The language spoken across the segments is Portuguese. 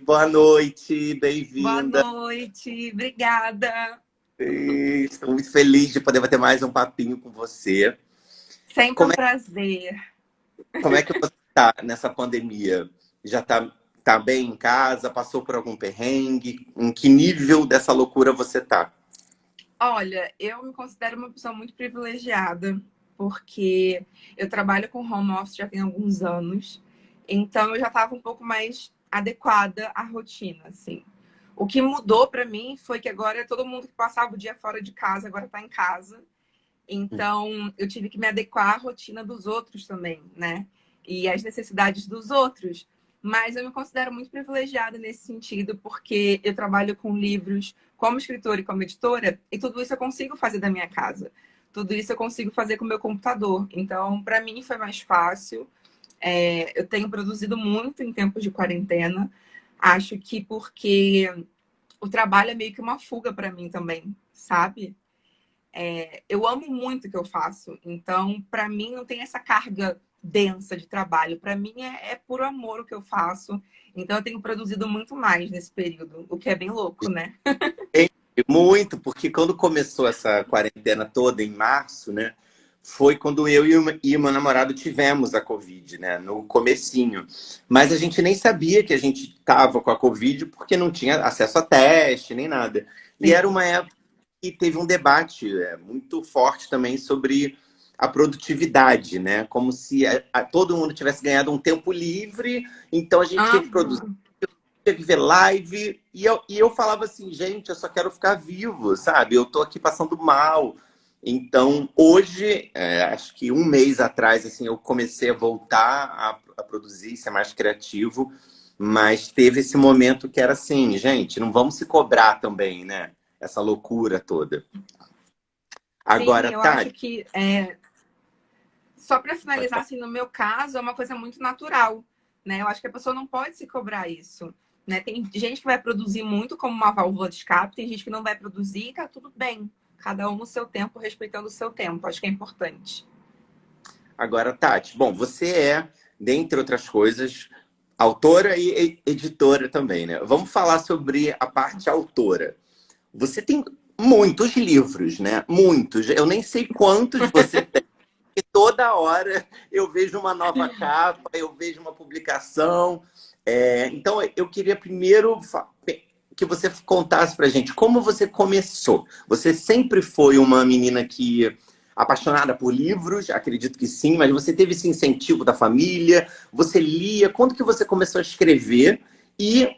Boa noite, Boa bem-vinda. noite, obrigada. Estou muito feliz de poder bater mais um papinho com você. Sempre Como um é, prazer. como é que você está nessa pandemia? Já tá bem em casa? Passou por algum perrengue? Em que nível dessa loucura você tá? Olha, eu me considero uma pessoa muito privilegiada, porque eu trabalho com home office já tem alguns anos, então eu já estava um pouco mais adequada à rotina, assim. O que mudou para mim foi que agora todo mundo que passava o dia fora de casa agora está em casa. Então, eu tive que me adequar à rotina dos outros também, né? E às necessidades dos outros. Mas eu me considero muito privilegiada nesse sentido, porque eu trabalho com livros como escritora e como editora, e tudo isso eu consigo fazer da minha casa. Tudo isso eu consigo fazer com o meu computador. Então, para mim foi mais fácil. Eu tenho produzido muito em tempos de quarentena. Acho que porque o trabalho é meio que uma fuga para mim também, sabe? Eu amo muito o que eu faço, então para mim não tem essa carga densa de trabalho. Para mim é puro amor o que eu faço. Então eu tenho produzido muito mais nesse período, o que é bem louco, né? Muito, porque quando começou essa quarentena toda, em março, né? Foi quando eu e o meu namorado tivemos a Covid, né? No comecinho. Mas a gente nem sabia que a gente estava com a Covid porque não tinha acesso a teste, nem nada. E era Sim. uma época que teve um debate muito forte também sobre a produtividade, né? Como se todo mundo tivesse ganhado um tempo livre, então a gente tinha que produzir, Aham. tinha que ver live. E eu falava assim, gente, eu só quero ficar vivo, sabe? Eu tô aqui passando mal. Então, hoje, acho que um mês atrás, assim, eu comecei a voltar a produzir, ser mais criativo. Mas teve esse momento que era assim, gente, não vamos se cobrar também, né? Essa loucura toda. Sim, Agora, eu acho Tati, que só para pode finalizar, falar. assim, no meu caso, é uma coisa muito natural, né? Eu acho que a pessoa não pode se cobrar isso, né? Tem gente que vai produzir muito como uma válvula de escape, tem gente que não vai produzir e tá tudo bem. Cada um no seu tempo, respeitando o seu tempo. Acho que é importante. Agora, Tati, bom, você é, dentre outras coisas, autora e editora também, né? Vamos falar sobre a parte autora. Você tem muitos livros, né? Muitos. Eu nem sei quantos você tem. E toda hora eu vejo uma nova capa, eu vejo uma publicação. Então, eu queria primeiro que você contasse pra gente como você começou. Você sempre foi uma menina que apaixonada por livros, acredito que sim, mas você teve esse incentivo da família, você lia, quando que você começou a escrever e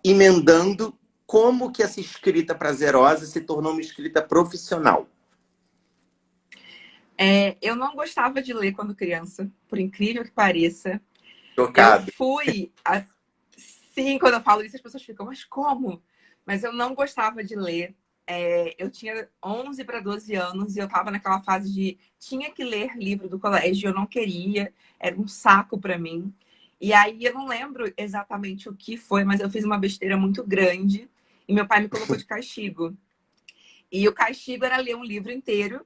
emendando como que essa escrita prazerosa se tornou uma escrita profissional? Eu não gostava de ler quando criança, por incrível que pareça. Eu Tocado. fui assim, quando eu falo isso, as pessoas ficam, mas como? Mas eu não gostava de ler. Eu tinha 11 para 12 anos e eu estava naquela fase de tinha que ler livro do colégio, eu não queria, era um saco para mim. E aí eu não lembro exatamente o que foi, mas eu fiz uma besteira muito grande e meu pai me colocou de castigo. E o castigo era ler um livro inteiro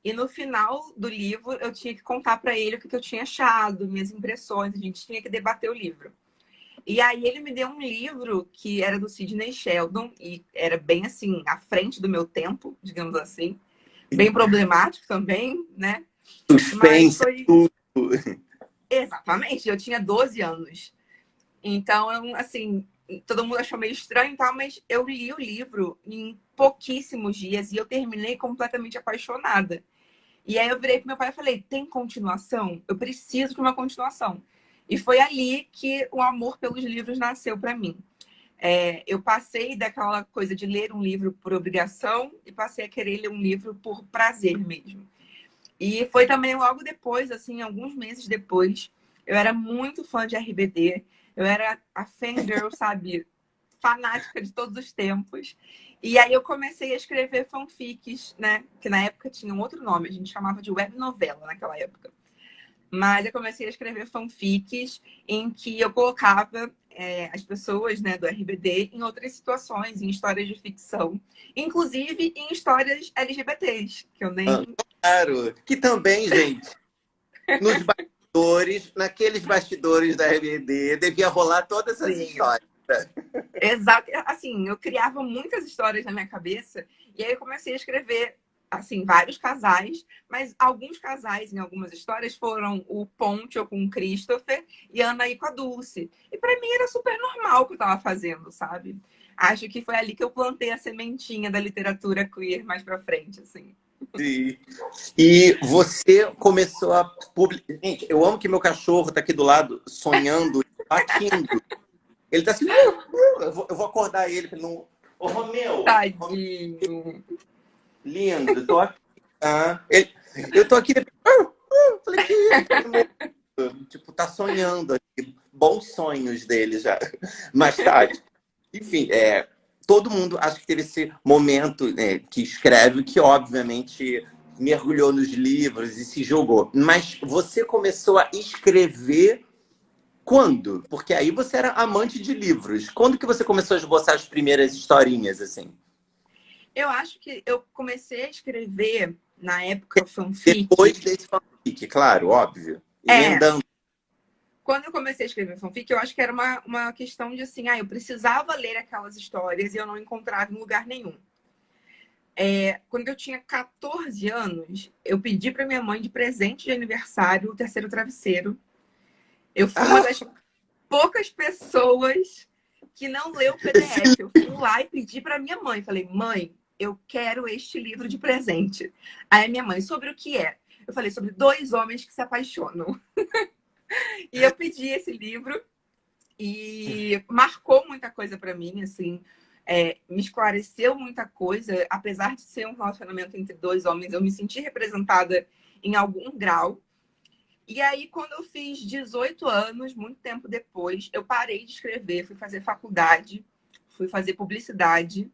e no final do livro eu tinha que contar para ele o que eu tinha achado, minhas impressões, a gente tinha que debater o livro. E aí ele me deu um livro que era do Sidney Sheldon e era bem assim, à frente do meu tempo, digamos assim. Bem problemático também, né? Mas Suspense, foi tudo. exatamente, eu tinha 12 anos. Então, assim, todo mundo achou meio estranho e tal, mas eu li o livro em pouquíssimos dias e eu terminei completamente apaixonada. E aí eu virei pro meu pai e falei: tem continuação? Eu preciso de uma continuação. E foi ali que o amor pelos livros nasceu para mim. Eu passei daquela coisa de ler um livro por obrigação e passei a querer ler um livro por prazer mesmo. E foi também logo depois, assim, alguns meses depois, eu era muito fã de RBD, eu era a fangirl, sabe? Fanática de todos os tempos. E aí eu comecei a escrever fanfics, né? Que na época tinha um outro nome, a gente chamava de web novela naquela época. Mas eu comecei a escrever fanfics em que eu colocava as pessoas, né, do RBD em outras situações, em histórias de ficção, inclusive em histórias LGBTs, que eu Ah, nem. claro. Que também, gente, nos bastidores, naqueles bastidores da RBD, devia rolar todas essas Sim. histórias. Exato. Assim, eu criava muitas histórias na minha cabeça e aí eu comecei a escrever, assim, vários casais, mas alguns casais em algumas histórias foram o Ponte com o Christopher e a Anaí com a Dulce. E para mim era super normal o que eu estava fazendo, sabe? Acho que foi ali que eu plantei a sementinha da literatura queer mais para frente, assim. Sim. E você começou a publicar. Gente, eu amo que meu cachorro tá aqui do lado, sonhando, latindo. Ele tá assim. Eu vou acordar ele pra ele não. Ô, Romeu! Tadinho. Lindo, tô aqui. Tá? Eu tô aqui. Falei, que isso? Tipo, tá sonhando aqui. Bons sonhos dele já. Mas tá. Enfim, todo mundo acho que teve esse momento, que escreve, que obviamente mergulhou nos livros e se jogou. Mas você começou a escrever quando? Porque aí você era amante de livros. Quando que você começou a esboçar as primeiras historinhas, assim? Eu acho que eu comecei a escrever na época Depois fanfic. desse fanfic, claro, óbvio. É, Emendando. quando eu comecei a escrever fanfic, eu acho que era uma questão de assim, eu precisava ler aquelas histórias e eu não encontrava em lugar nenhum. Quando eu tinha 14 anos, eu pedi para minha mãe de presente de aniversário o Terceiro Travesseiro. Eu fui uma Ah, das poucas pessoas que não leu o PDF. Eu fui lá e pedi para minha mãe. Falei, mãe, eu quero este livro de presente. Aí a minha mãe, sobre o que é? Eu falei, sobre dois homens que se apaixonam. E eu pedi esse livro e marcou muita coisa para mim, assim. Me esclareceu muita coisa. Apesar de ser um relacionamento entre dois homens, eu me senti representada em algum grau. E aí, quando eu fiz 18 anos, muito tempo depois, eu parei de escrever, fui fazer faculdade, fui fazer publicidade.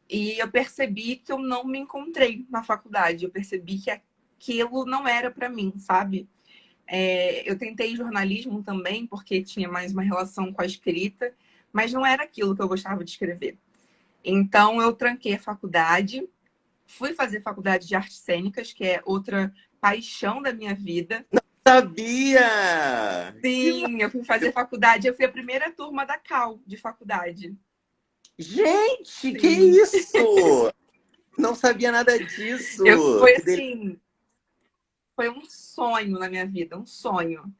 E eu percebi que eu não me encontrei na faculdade. Eu percebi que aquilo não era para mim, sabe? Eu tentei jornalismo também, porque tinha mais uma relação com a escrita, mas não era aquilo que eu gostava de escrever. Então, eu tranquei a faculdade, fui fazer faculdade de artes cênicas, que é outra paixão da minha vida. sabia! Sim, eu fui fazer faculdade, eu fui a primeira turma da Cal de faculdade. Gente, que Sim. isso? Não sabia nada disso. Foi Que delícia. assim, foi um sonho na minha vida, um sonho.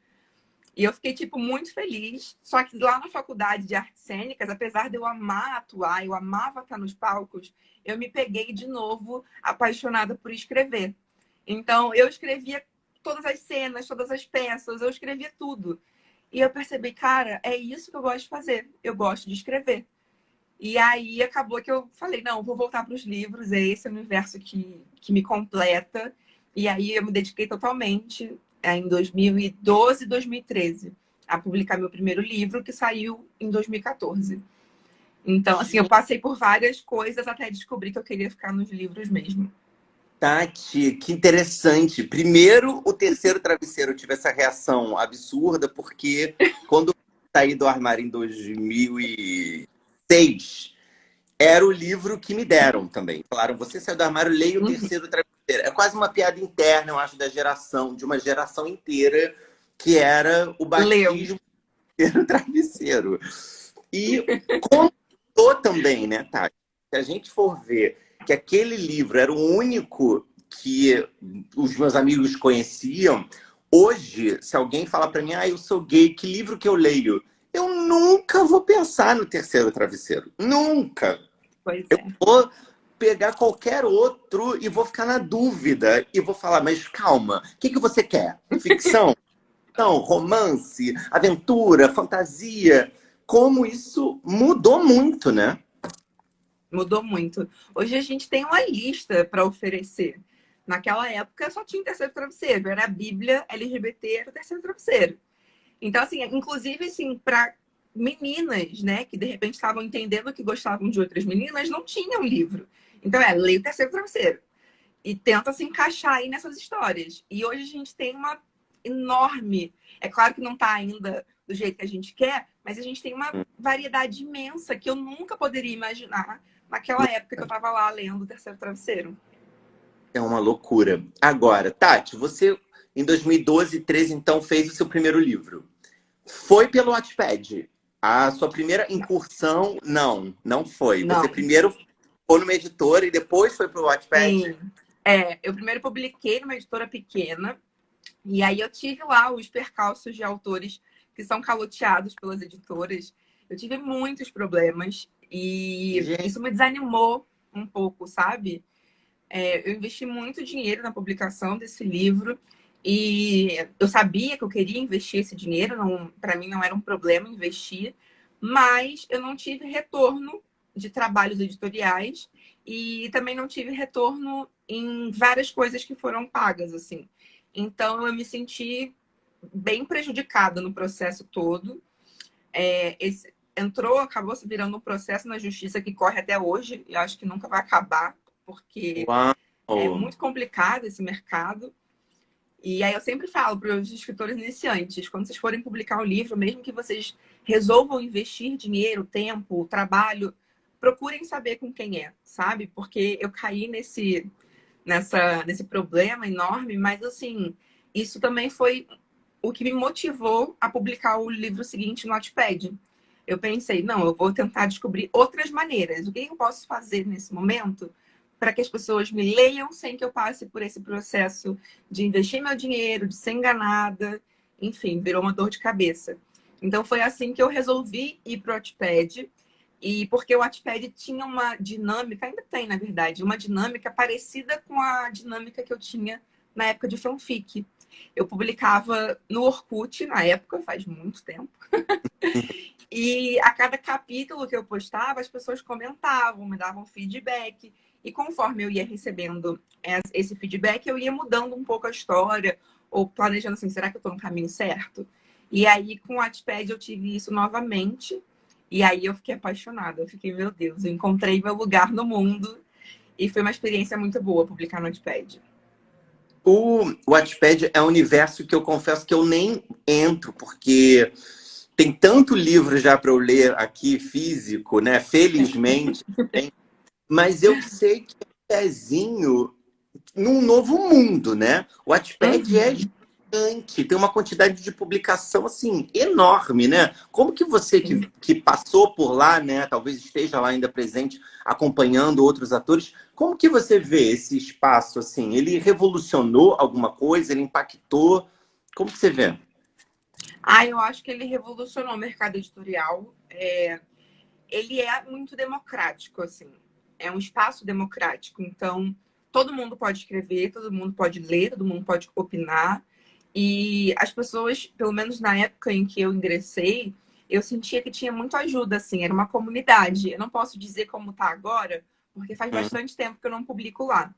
E eu fiquei, tipo, muito feliz. Só que lá na faculdade de artes cênicas, apesar de eu amar atuar, eu amava estar nos palcos, eu me peguei de novo apaixonada por escrever. Então, eu escrevia todas as cenas, todas as peças, eu escrevia tudo. E eu percebi, cara, é isso que eu gosto de fazer. Eu gosto de escrever. E aí acabou que eu falei, não, vou voltar para os livros, é esse universo que me completa. E aí eu me dediquei totalmente, em 2012, 2013, a publicar meu primeiro livro, que saiu em 2014. Então, assim, eu passei por várias coisas até descobrir que eu queria ficar nos livros mesmo. Tati, que interessante. Primeiro, o Terceiro Travesseiro, eu tive essa reação absurda, porque quando eu saí do armário em 2006, era o livro que me deram também. Falaram, você saiu do armário, leia o Uhum. Terceiro Travesseiro. É quase uma piada interna, eu acho, da geração, de uma geração inteira, que era o Leu. batismo do Terceiro Travesseiro. E contou também, né, Tati? Se a gente for ver que aquele livro era o único que os meus amigos conheciam, hoje, se alguém falar para mim, eu sou gay, que livro que eu leio? Eu nunca vou pensar no Terceiro Travesseiro. Nunca. Pois Eu é. vou pegar qualquer outro e vou ficar na dúvida. E vou falar, mas calma, o que você quer? Ficção? Não, romance, aventura, fantasia. Como isso mudou muito, né? Mudou muito. Hoje a gente tem uma lista para oferecer. Naquela época só tinha o terceiro travesseiro, era a Bíblia LGBT, era o terceiro travesseiro. Então, assim, inclusive, assim, para meninas, né, que de repente estavam entendendo que gostavam de outras meninas, não tinham livro. Então, leia o terceiro travesseiro. E tenta se encaixar aí nessas histórias. E hoje a gente tem uma enorme. É claro que não está ainda do jeito que a gente quer, mas a gente tem uma variedade imensa que eu nunca poderia imaginar naquela época que eu estava lá lendo o Terceiro Travesseiro. É uma loucura. Agora, Tati, você em 2012, 13, então, fez o seu primeiro livro. Foi pelo Wattpad. A sua primeira incursão, não foi. Você Não. primeiro foi numa editora e depois foi para o Wattpad? Sim. Eu primeiro publiquei numa editora pequena, e aí eu tive lá os percalços de autores que são caloteados pelas editoras. Eu tive muitos problemas e Gente, isso me desanimou um pouco, sabe? Eu investi muito dinheiro na publicação desse livro e eu sabia que eu queria investir esse dinheiro, para mim não era um problema investir, mas eu não tive retorno de trabalhos editoriais e também não tive retorno em várias coisas que foram pagas, assim. Então eu me senti bem prejudicada no processo todo. Acabou se virando um processo na justiça que corre até hoje e acho que nunca vai acabar, porque é uau! muito complicado esse mercado. E aí eu sempre falo para os escritores iniciantes, quando vocês forem publicar um livro, mesmo que vocês resolvam investir dinheiro, tempo, trabalho, procurem saber com quem é, sabe? Porque eu caí nesse problema enorme, mas assim, isso também foi o que me motivou a publicar o livro seguinte no Wattpad. Eu pensei, não, eu vou tentar descobrir outras maneiras. O que eu posso fazer nesse momento para que as pessoas me leiam sem que eu passe por esse processo de investir meu dinheiro, de ser enganada, enfim, virou uma dor de cabeça. Então foi assim que eu resolvi ir para o Wattpad, e porque o Wattpad tinha uma dinâmica, ainda tem, na verdade, uma dinâmica parecida com a dinâmica que eu tinha na época de fanfic. Eu publicava no Orkut, na época, faz muito tempo, e a cada capítulo que eu postava, as pessoas comentavam, me davam feedback. E conforme eu ia recebendo esse feedback, eu ia mudando um pouco a história, ou planejando assim, será que eu estou no caminho certo? E aí, com o Wattpad, eu tive isso novamente. E aí eu fiquei apaixonada. Eu fiquei, meu Deus, eu encontrei meu lugar no mundo. E foi uma experiência muito boa publicar no Wattpad. O Wattpad é um universo que eu confesso que eu nem entro, porque tem tanto livro já para eu ler aqui, físico, né? Felizmente. Mas eu sei que é um pezinho num novo mundo, né? O Wattpad é Uhum. gigante, tem uma quantidade de publicação assim enorme, né? Como que você Sim. que passou por lá, né? Talvez esteja lá ainda presente, acompanhando outros atores, como que você vê esse espaço assim? Ele revolucionou alguma coisa? Ele impactou? Como que você vê? Eu acho que ele revolucionou o mercado editorial. Ele é muito democrático, assim. É um espaço democrático. Então, todo mundo pode escrever, todo mundo pode ler, todo mundo pode opinar. E as pessoas, pelo menos na época em que eu ingressei, eu sentia que tinha muita ajuda, assim. Era uma comunidade. Eu não posso dizer como está agora, porque faz Hum, bastante tempo que eu não publico lá.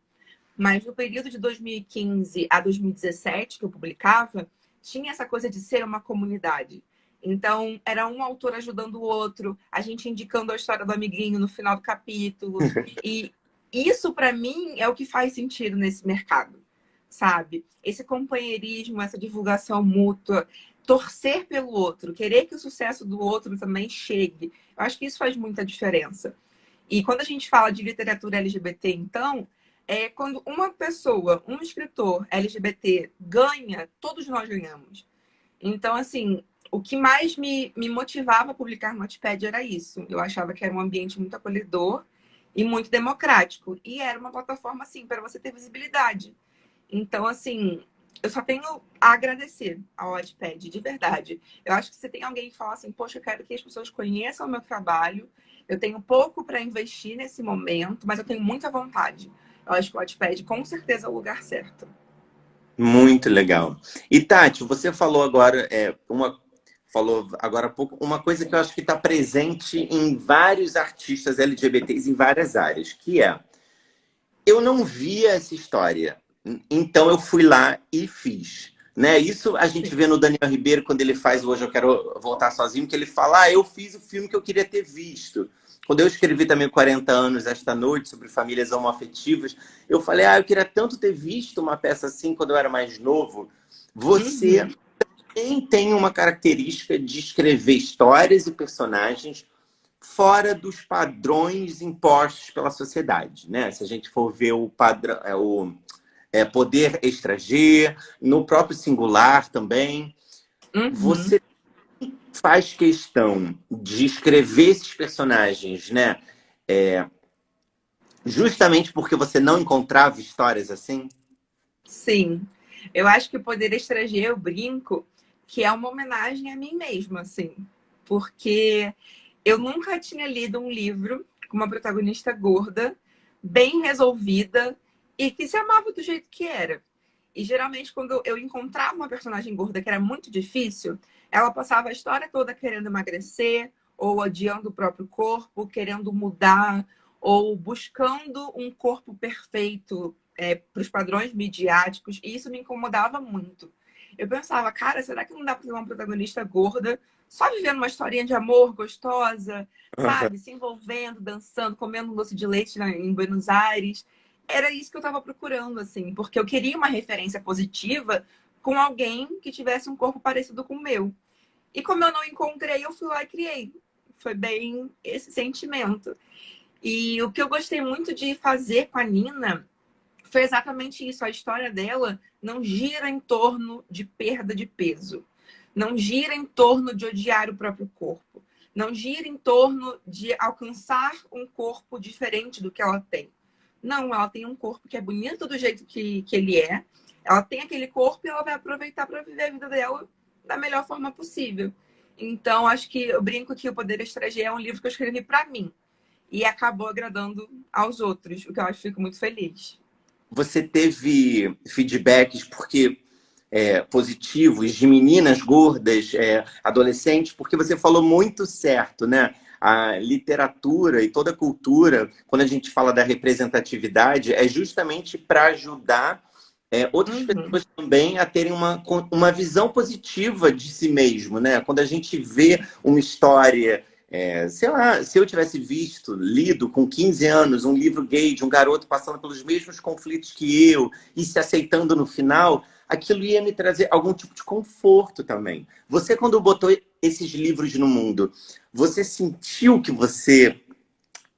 Mas no período de 2015 a 2017, que eu publicava, tinha essa coisa de ser uma comunidade. Então, era um autor ajudando o outro, a gente indicando a história do amiguinho no final do capítulo. E isso, para mim, é o que faz sentido nesse mercado, sabe? Esse companheirismo, essa divulgação mútua, torcer pelo outro, querer que o sucesso do outro também chegue. Eu acho que isso faz muita diferença. E quando a gente fala de literatura LGBT, então, quando uma pessoa, um escritor LGBT ganha, todos nós ganhamos. Então, assim, o que mais me motivava a publicar no Wattpad era isso. Eu achava que era um ambiente muito acolhedor e muito democrático. E era uma plataforma, assim, para você ter visibilidade. Então, assim, eu só tenho a agradecer ao Wattpad, de verdade. Eu acho que se tem alguém que fala assim, poxa, eu quero que as pessoas conheçam o meu trabalho, eu tenho pouco para investir nesse momento, mas eu tenho muita vontade. Eu acho que o Wattpad com certeza é o lugar certo. muito legal. E Tati, você falou agora falou agora há pouco uma coisa que eu acho que está presente em vários artistas LGBTs em várias áreas, que é eu não via essa história, então eu fui lá e fiz. Né? Isso a gente Sim. vê no Daniel Ribeiro quando ele faz o Hoje Eu Quero Voltar Sozinho, que ele fala, eu fiz o filme que eu queria ter visto. Quando eu escrevi também 40 anos esta noite sobre famílias homoafetivas, eu falei, eu queria tanto ter visto uma peça assim quando eu era mais novo. Você Uhum. tem uma característica de escrever histórias e personagens fora dos padrões impostos pela sociedade, né? Se a gente for ver o padrão, poder extra G, no próprio singular também, Uhum. você faz questão de escrever esses personagens, né? É, justamente porque você não encontrava histórias assim? Sim. Eu acho que o Poder Estrangeiro, eu brinco, que é uma homenagem a mim mesma, assim. Porque eu nunca tinha lido um livro com uma protagonista gorda, bem resolvida e que se amava do jeito que era. E geralmente, quando eu encontrava uma personagem gorda que era muito difícil, ela passava a história toda querendo emagrecer, ou odiando o próprio corpo, querendo mudar, ou buscando um corpo perfeito para os padrões midiáticos. E isso me incomodava muito. Eu pensava, cara, será que não dá para ter uma protagonista gorda só vivendo uma historinha de amor gostosa, sabe? Se envolvendo, dançando, comendo um doce de leite em Buenos Aires. Era isso que eu estava procurando, assim, porque eu queria uma referência positiva com alguém que tivesse um corpo parecido com o meu. E como eu não encontrei, eu fui lá e criei. Foi bem esse sentimento. E o que eu gostei muito de fazer com a Nina foi exatamente isso. A história dela não gira em torno de perda de peso. Não gira em torno de odiar o próprio corpo. Não gira em torno de alcançar um corpo diferente do que ela tem. Não, ela tem um corpo que é bonito do jeito que ele é. Ela tem aquele corpo e ela vai aproveitar para viver a vida dela da melhor forma possível. Então, acho que eu brinco que O Poder Estrangeiro é um livro que eu escrevi para mim. E acabou agradando aos outros, o que eu acho que fico muito feliz. Você teve feedbacks porque positivos de meninas gordas, adolescentes, porque você falou muito certo, né? A literatura e toda a cultura, quando a gente fala da representatividade, é justamente para ajudar outras Uhum. pessoas também a terem uma visão positiva de si mesmo, né? Quando a gente vê uma história, sei lá, se eu tivesse visto, lido com 15 anos um livro gay de um garoto passando pelos mesmos conflitos que eu e se aceitando no final, aquilo ia me trazer algum tipo de conforto também. Você, quando botou esses livros no mundo, você sentiu que você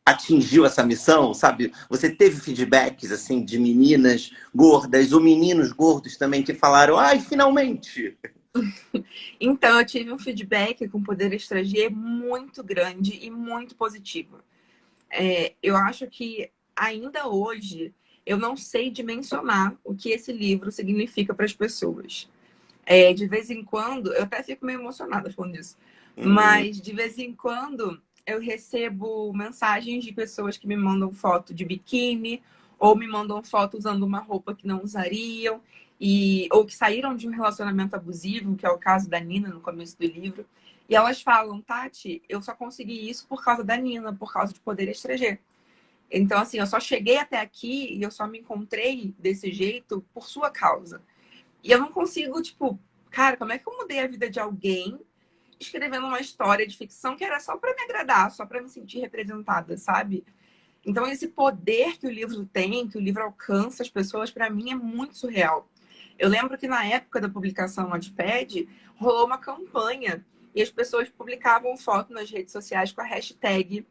atingiu essa missão, sabe? Você teve feedbacks assim de meninas gordas ou meninos gordos também que falaram: "Ai, finalmente". Então, eu tive um feedback com Poder Estrangeiro muito grande e muito positivo. Eu acho que ainda hoje eu não sei dimensionar o que esse livro significa para as pessoas. De vez em quando, eu até fico meio emocionada falando isso, Hum. mas de vez em quando eu recebo mensagens de pessoas que me mandam foto de biquíni ou me mandam foto usando uma roupa que não usariam ou que saíram de um relacionamento abusivo, que é o caso da Nina no começo do livro. E elas falam, Tati, eu só consegui isso por causa da Nina, por causa de Poder Estrangeiro. Então, assim, eu só cheguei até aqui e eu só me encontrei desse jeito por sua causa. E eu não consigo, tipo, cara, como é que eu mudei a vida de alguém escrevendo uma história de ficção que era só para me agradar, só para me sentir representada, sabe? Então, esse poder que o livro tem, que o livro alcança as pessoas, para mim é muito surreal. Eu lembro que na época da publicação no Wattpad, rolou uma campanha e as pessoas publicavam foto nas redes sociais com a hashtag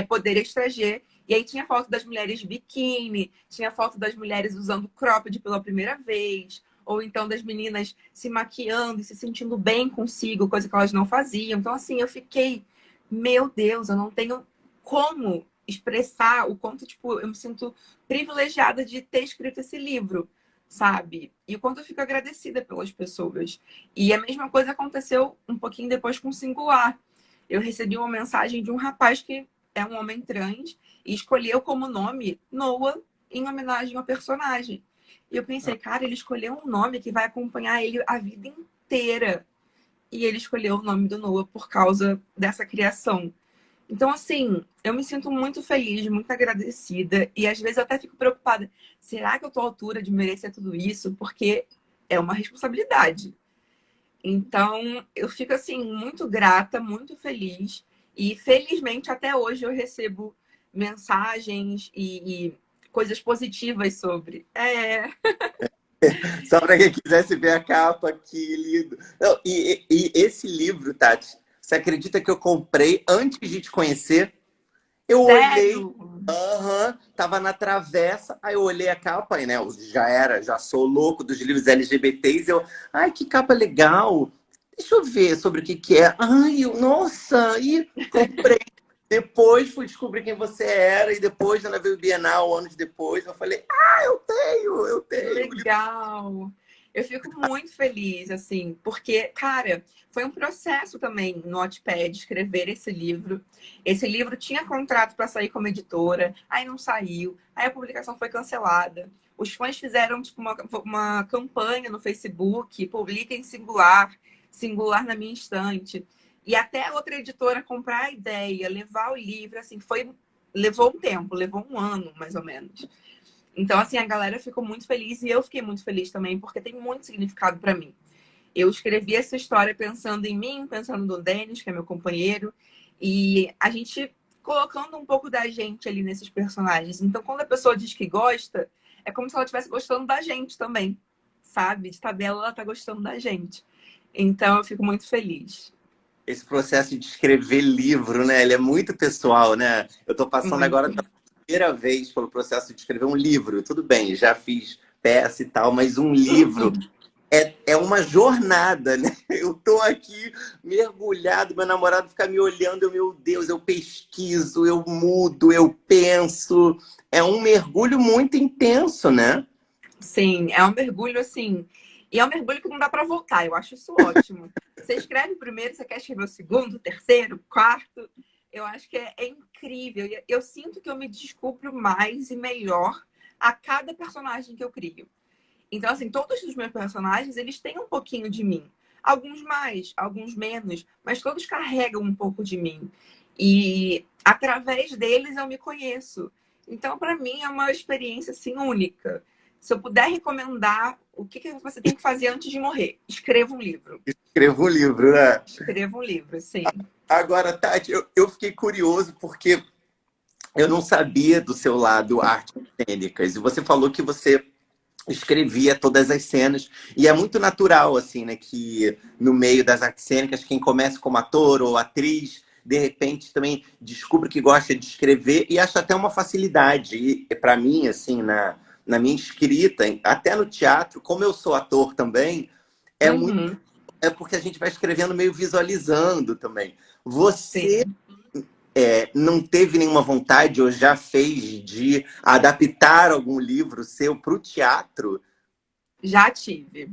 Poder Estrangeiro. E aí tinha foto das mulheres de biquíni, tinha foto das mulheres usando cropped pela primeira vez, ou então das meninas se maquiando e se sentindo bem consigo, coisa que elas não faziam. Então, assim, eu fiquei, meu Deus, eu não tenho como expressar o quanto, tipo, eu me sinto privilegiada de ter escrito esse livro, sabe? E o quanto eu fico agradecida pelas pessoas. E a mesma coisa aconteceu um pouquinho depois com o Singular. Eu recebi uma mensagem de um rapaz que é um homem trans e escolheu como nome Noah em homenagem ao personagem. E eu pensei, cara, ele escolheu um nome que vai acompanhar ele a vida inteira. E ele escolheu o nome do Noah por causa dessa criação. Então, assim, eu me sinto muito feliz, muito agradecida. E às vezes eu até fico preocupada. Será que eu tô à altura de merecer tudo isso? Porque é uma responsabilidade. Então, eu fico, assim, muito grata, muito feliz. E felizmente até hoje eu recebo mensagens e coisas positivas sobre. Só para quem quisesse ver a capa, que lindo. Não, e esse livro, Tati, você acredita que eu comprei antes de te conhecer? Eu olhei, Sério? aham, tava na travessa, aí eu olhei a capa, e né, já sou louco dos livros LGBTs, ai, que capa legal. deixa eu ver sobre o que que é. Ai, nossa, e comprei. Depois fui descobrir quem você era, e depois, quando veio o Bienal, anos depois, eu falei, eu Que tenho. legal! Eu fico muito feliz, assim, porque, cara, foi um processo também no Wattpad escrever esse livro. Esse livro tinha contrato para sair como editora, aí não saiu, aí a publicação foi cancelada. Os fãs fizeram tipo, uma campanha no Facebook, publica em singular, singular na minha estante. E até a outra editora comprar a ideia, levar o livro, assim, levou um tempo, levou um ano, mais ou menos. Então, assim, a galera ficou muito feliz e eu fiquei muito feliz também, porque tem muito significado para mim. Eu escrevi essa história pensando em mim, pensando no Denis, que é meu companheiro, e a gente colocando um pouco da gente ali nesses personagens. Então, quando a pessoa diz que gosta, é como se ela estivesse gostando da gente também, sabe? De tabela, ela tá gostando da gente. Então, eu fico muito feliz. Esse processo de escrever livro, né? Ele é muito pessoal, né? Eu tô passando agora Muito. pela primeira vez pelo processo de escrever um livro. Tudo bem, já fiz peça e tal, mas um livro é uma jornada, né? Eu tô aqui mergulhado, meu namorado fica me olhando, meu Deus, eu pesquiso, eu mudo, eu penso. É um mergulho muito intenso, né? Sim, é um mergulho assim. E é um mergulho que não dá para voltar. Eu acho isso ótimo. Você escreve o primeiro, você quer escrever o segundo, o terceiro, o quarto. Eu acho que é incrível. E eu sinto que eu me descubro mais e melhor a cada personagem que eu crio. Então, assim, todos os meus personagens, eles têm um pouquinho de mim. Alguns mais, alguns menos, mas todos carregam um pouco de mim. E através deles eu me conheço. Então, para mim, é uma experiência assim única. Se eu puder recomendar, o que que você tem que fazer antes de morrer? Escreva um livro. Escrevo um livro, né? Escreva um livro, sim. Agora, Tati, eu fiquei curioso porque eu não sabia do seu lado artes cênicas. E você falou que você escrevia todas as cenas. E é muito natural, assim, né? Que no meio das artes cênicas, quem começa como ator ou atriz, de repente também descobre que gosta de escrever e acha até uma facilidade. E para mim, assim, na minha escrita, até no teatro, como eu sou ator também, é muito. Uhum, É porque a gente vai escrevendo meio visualizando também. Você sim. não teve nenhuma vontade ou já fez de adaptar algum livro seu para o teatro? Já tive.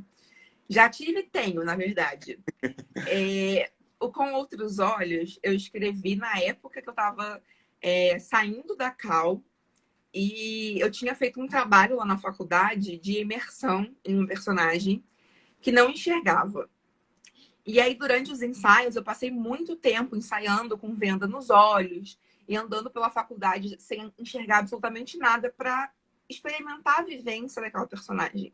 Já tive e tenho, na verdade. O Com Outros Olhos, eu escrevi na época que eu estava saindo da Cal e eu tinha feito um trabalho lá na faculdade de imersão em um personagem que não enxergava. E aí, durante os ensaios, eu passei muito tempo ensaiando com venda nos olhos e andando pela faculdade sem enxergar absolutamente nada para experimentar a vivência daquela personagem.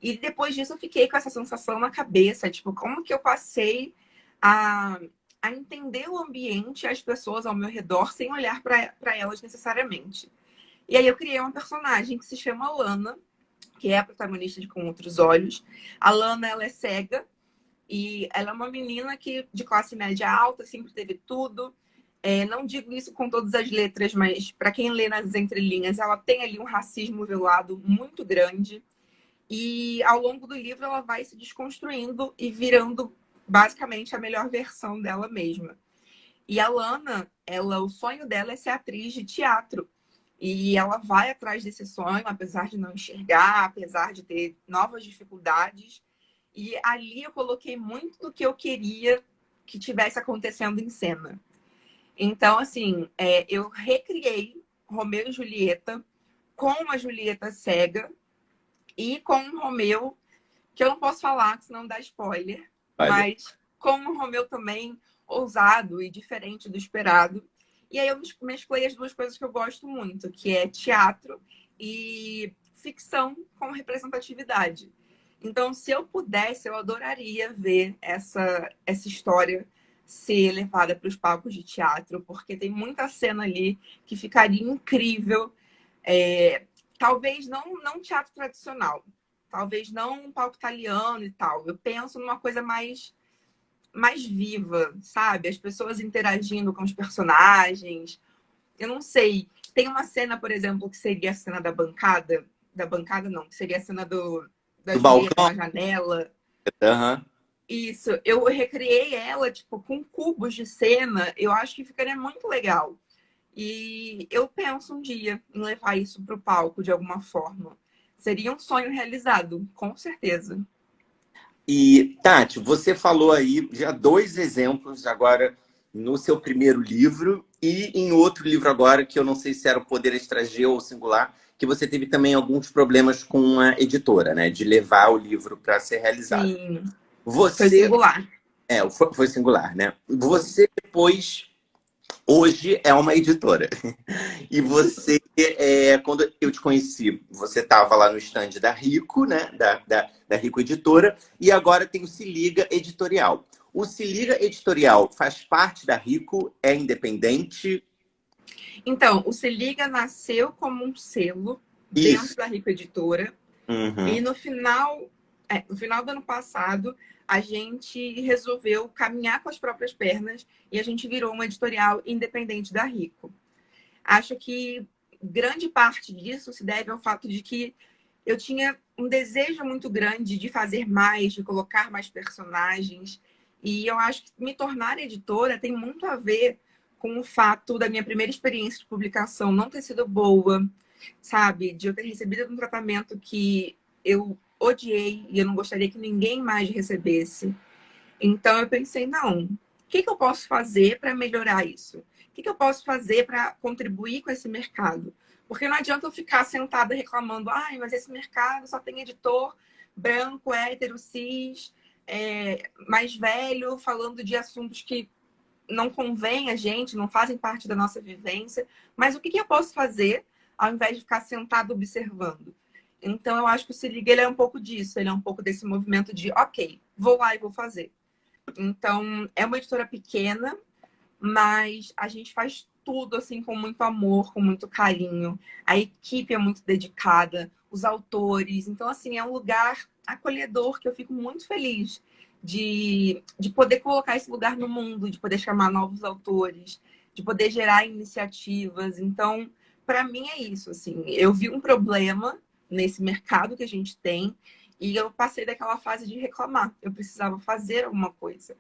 E depois disso eu fiquei com essa sensação na cabeça, tipo, como que eu passei a, a entender o ambiente e as pessoas ao meu redor sem olhar para elas necessariamente. E aí eu criei uma personagem que se chama Lana, que é a protagonista de Com Outros Olhos. A Lana, ela é cega e ela é uma menina que de classe média alta, sempre teve tudo. Não digo isso com todas as letras, mas para quem lê nas entrelinhas, ela tem ali um racismo velado muito grande. E ao longo do livro ela vai se desconstruindo e virando basicamente a melhor versão dela mesma. E a Lana, o sonho dela é ser atriz de teatro. E ela vai atrás desse sonho, apesar de não enxergar, apesar de ter novas dificuldades. E ali eu coloquei muito do que eu queria que tivesse acontecendo em cena. Então, assim, eu recriei Romeu e Julieta com uma Julieta cega e com um Romeu que eu não posso falar, senão dá spoiler, Olha, mas com um Romeu também ousado e diferente do esperado. E aí eu mesclei as duas coisas que eu gosto muito, que é teatro e ficção com representatividade. Então, se eu pudesse, eu adoraria ver essa história ser levada para os palcos de teatro, porque tem muita cena ali que ficaria incrível. É, talvez não teatro tradicional, talvez não um palco italiano e tal. Eu penso numa coisa mais viva, sabe? As pessoas interagindo com os personagens. Eu não sei. Tem uma cena, por exemplo, que seria a cena da bancada. Da bancada, não, que seria a cena da do Julieta balcão? na janela. Aham. Isso, eu recriei ela, tipo, com cubos de cena, eu acho que ficaria muito legal. E eu penso um dia em levar isso para o palco de alguma forma. Seria um sonho realizado, com certeza. E, Tati, você falou aí já dois exemplos agora no seu primeiro livro e em outro livro agora, que eu não sei se era o Poder Estrangeiro ou Singular, que você teve também alguns problemas com a editora, né? De levar o livro para ser realizado. Sim, foi Você, singular. foi singular, né? Foi. Você depois, hoje, é uma editora. E você, quando eu te conheci, você estava lá no stand da Rico, né? Da Rico Editora, e agora tem o Se Liga Editorial. O Se Liga Editorial faz parte da Rico, é independente? Então, o Se Liga nasceu como um selo dentro Isso. da Rico Editora. E Uhum. no final do ano passado, a gente resolveu caminhar com as próprias pernas e a gente virou uma editorial independente da Rico. Acho que grande parte disso se deve ao fato de que eu tinha um desejo muito grande de fazer mais, de colocar mais personagens. E eu acho que me tornar editora tem muito a ver com o fato da minha primeira experiência de publicação não ter sido boa, sabe? De eu ter recebido um tratamento que eu odiei e eu não gostaria que ninguém mais recebesse. Então eu pensei, não, o que eu posso fazer para melhorar isso? O que eu posso fazer para contribuir com esse mercado? Porque não adianta eu ficar sentada reclamando, ai, mas esse mercado só tem editor branco, hétero, cis, mais velho, falando de assuntos que não convém a gente, não fazem parte da nossa vivência. Mas o que eu posso fazer ao invés de ficar sentado observando? Então, eu acho que o Se Liga, ele é um pouco disso, ele é um pouco desse movimento de, ok, vou lá e vou fazer. Então, é uma editora pequena, mas a gente faz tudo assim com muito amor, com muito carinho. A equipe é muito dedicada, os autores. Então, assim, é um lugar acolhedor que eu fico muito feliz de poder colocar esse lugar no mundo, de poder chamar novos autores, de poder gerar iniciativas. Então, para mim é isso, assim. Eu vi um problema nesse mercado que a gente tem e eu passei daquela fase de reclamar. Eu precisava fazer alguma coisa.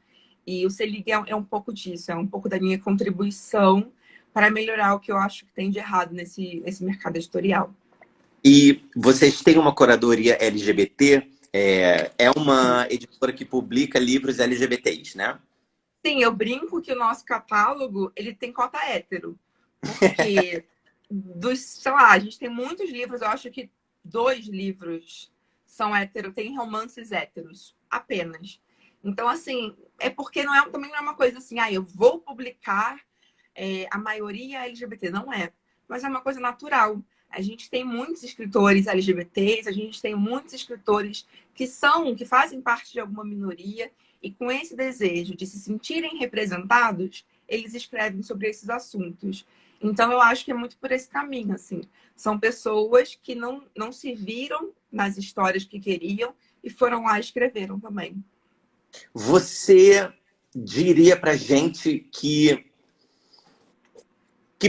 E o Se Liga é um pouco disso, é um pouco da minha contribuição para melhorar o que eu acho que tem de errado nesse mercado editorial. E vocês têm uma curadoria LGBT? É uma editora que publica livros LGBTs, né? Sim, eu brinco que o nosso catálogo ele tem cota hétero, porque sei lá, a gente tem muitos livros, eu acho que 2 livros são hétero, tem romances héteros, apenas. Então, assim, é porque também não é uma coisa assim, eu vou publicar a maioria LGBT. Não é. Mas é uma coisa natural. A gente tem muitos escritores LGBTs, a gente tem muitos escritores que fazem parte de alguma minoria, e com esse desejo de se sentirem representados, eles escrevem sobre esses assuntos. Então, eu acho que é muito por esse caminho, assim. São pessoas que não se viram nas histórias que queriam e foram lá e escreveram também. Você diria pra gente que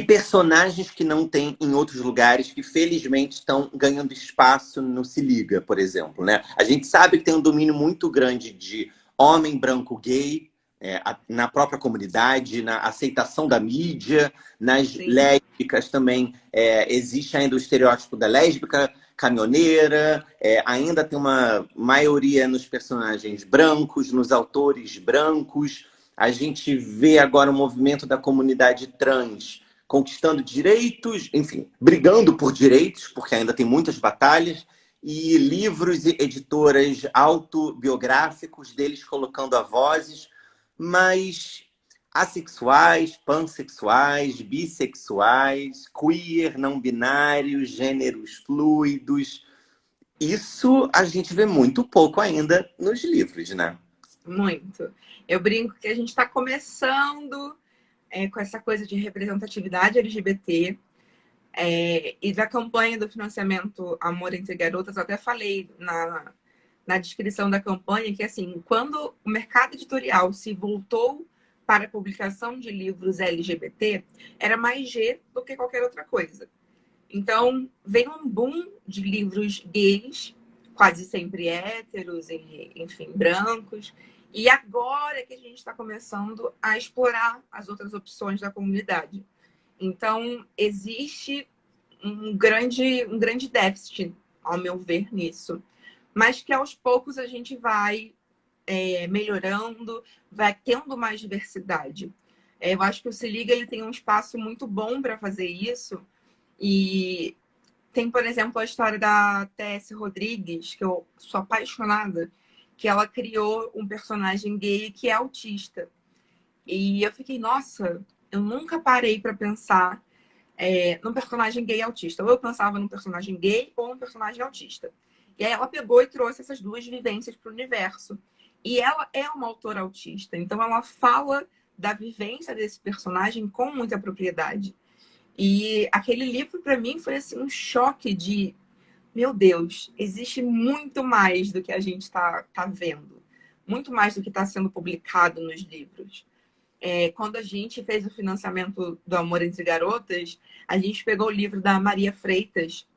personagens que não tem em outros lugares que felizmente estão ganhando espaço no Se Liga, por exemplo, né? A gente sabe que tem um domínio muito grande de homem branco gay na própria comunidade, na aceitação da mídia, nas Sim. lésbicas também. Existe ainda o estereótipo da lésbica caminhoneira, ainda tem uma maioria nos personagens brancos, nos autores brancos. A gente vê agora o movimento da comunidade trans conquistando direitos, enfim, brigando por direitos, porque ainda tem muitas batalhas, e livros e editoras autobiográficos deles colocando a vozes, mas assexuais, pansexuais, bissexuais, queer, não binários, gêneros fluidos. Isso a gente vê muito pouco ainda nos livros, né? Muito. Eu brinco que a gente está começando com essa coisa de representatividade LGBT. E da campanha do financiamento Amor Entre Garotas, eu até falei na descrição da campanha que, assim, quando o mercado editorial se voltou para a publicação de livros LGBT, era mais G do que qualquer outra coisa. Então, veio um boom de livros gays, quase sempre héteros, e, enfim, brancos. E agora que a gente está começando a explorar as outras opções da comunidade. Então, existe um grande déficit, ao meu ver, nisso. Mas que aos poucos a gente vai melhorando, vai tendo mais diversidade. Eu acho que o Se Liga ele tem um espaço muito bom para fazer isso. E tem, por exemplo, a história da T.S. Rodrigues, que eu sou apaixonada, que ela criou um personagem gay que é autista. E eu fiquei, nossa, eu nunca parei para pensar num personagem gay autista. Ou eu pensava num personagem gay ou num personagem autista. E aí ela pegou e trouxe essas duas vivências para o universo. E ela é uma autora autista, então ela fala da vivência desse personagem com muita propriedade. E aquele livro, para mim, foi assim, um choque de meu Deus, existe muito mais do que a gente tá vendo, muito mais do que está sendo publicado nos livros. Quando a gente fez o financiamento do Amor Entre Garotas, a gente pegou o livro da Maria Freitas,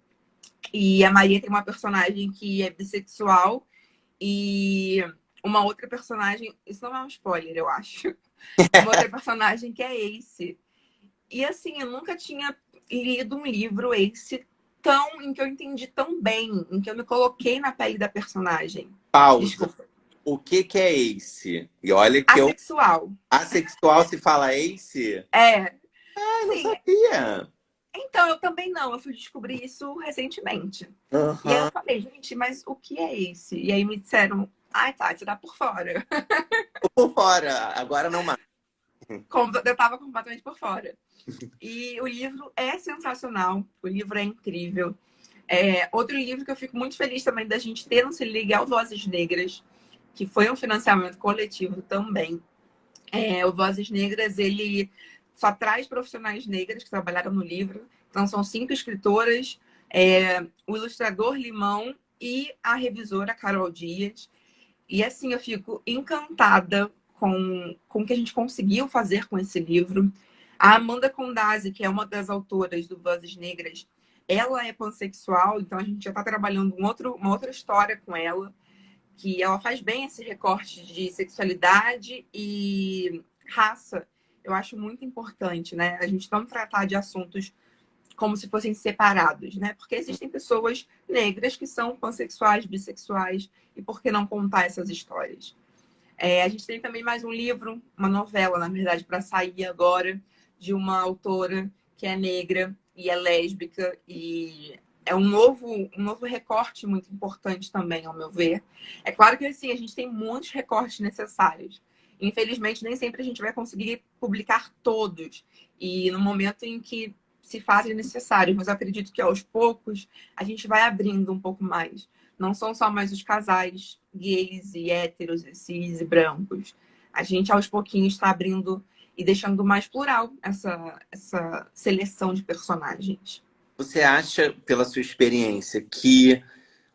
e a Maria tem uma personagem que é bissexual e uma outra personagem, isso não é um spoiler, eu acho, uma outra personagem que é Ace. E assim, eu nunca tinha lido um livro Ace em que eu entendi tão bem, em que eu me coloquei na pele da personagem. Pausa. Desculpa. O que que é ace? E olha que eu Assexual. assexual se fala ace? É, Ah, eu não sim. sabia. Então, eu também não. Eu fui descobrir isso recentemente. E aí eu Aham. falei, gente, mas o que é esse? E aí me disseram, ai, tá, você tá por fora. Tô por fora, agora não mais. Eu tava completamente por fora. E o livro é sensacional, o livro é incrível. Outro livro que eu fico muito feliz também da gente ter no Se Liga é o Vozes Negras, que foi um financiamento coletivo também. O Vozes Negras, ele só traz profissionais negras que trabalharam no livro. Então, são 5 escritoras, o ilustrador Limão e a revisora Carol Dias. E, assim, eu fico encantada com o que a gente conseguiu fazer com esse livro. A Amanda Condazzi, que é uma das autoras do Vozes Negras, ela é pansexual, então a gente já está trabalhando uma outra história com ela, que ela faz bem esse recorte de sexualidade e raça. Eu acho muito importante, né? A gente não tratar de assuntos como se fossem separados, né? Porque existem pessoas negras que são pansexuais, bissexuais, e por que não contar essas histórias? A gente tem também mais um livro, uma novela, na verdade, para sair agora, de uma autora que é negra e é lésbica, e é um novo recorte muito importante também, ao meu ver. É claro que assim, a gente tem muitos recortes necessários. Infelizmente, nem sempre a gente vai conseguir publicar todos. E no momento em que se fazem necessários, mas eu acredito que aos poucos a gente vai abrindo um pouco mais. Não são só mais os casais gays e héteros, e cis e brancos. A gente, aos pouquinhos, está abrindo e deixando mais plural essa seleção de personagens. Você acha, pela sua experiência, que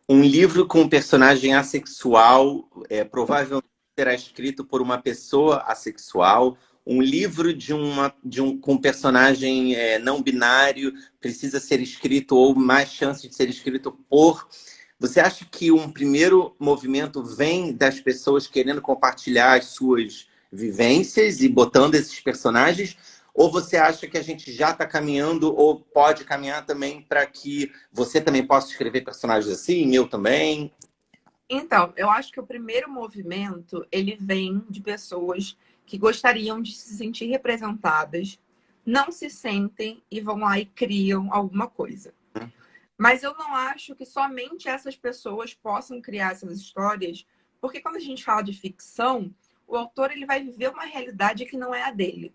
um livro com um personagem assexual provavelmente será escrito por uma pessoa assexual? Um livro com um personagem não binário precisa ser escrito ou mais chance de ser escrito por... Você acha que um primeiro movimento vem das pessoas querendo compartilhar as suas vivências e botando esses personagens? Ou você acha que a gente já está caminhando ou pode caminhar também para que você também possa escrever personagens assim, eu também? Então, eu acho que o primeiro movimento, ele vem de pessoas que gostariam de se sentir representadas, não se sentem e vão lá e criam alguma coisa. Mas eu não acho que somente essas pessoas possam criar essas histórias, porque quando a gente fala de ficção, o autor ele vai viver uma realidade que não é a dele,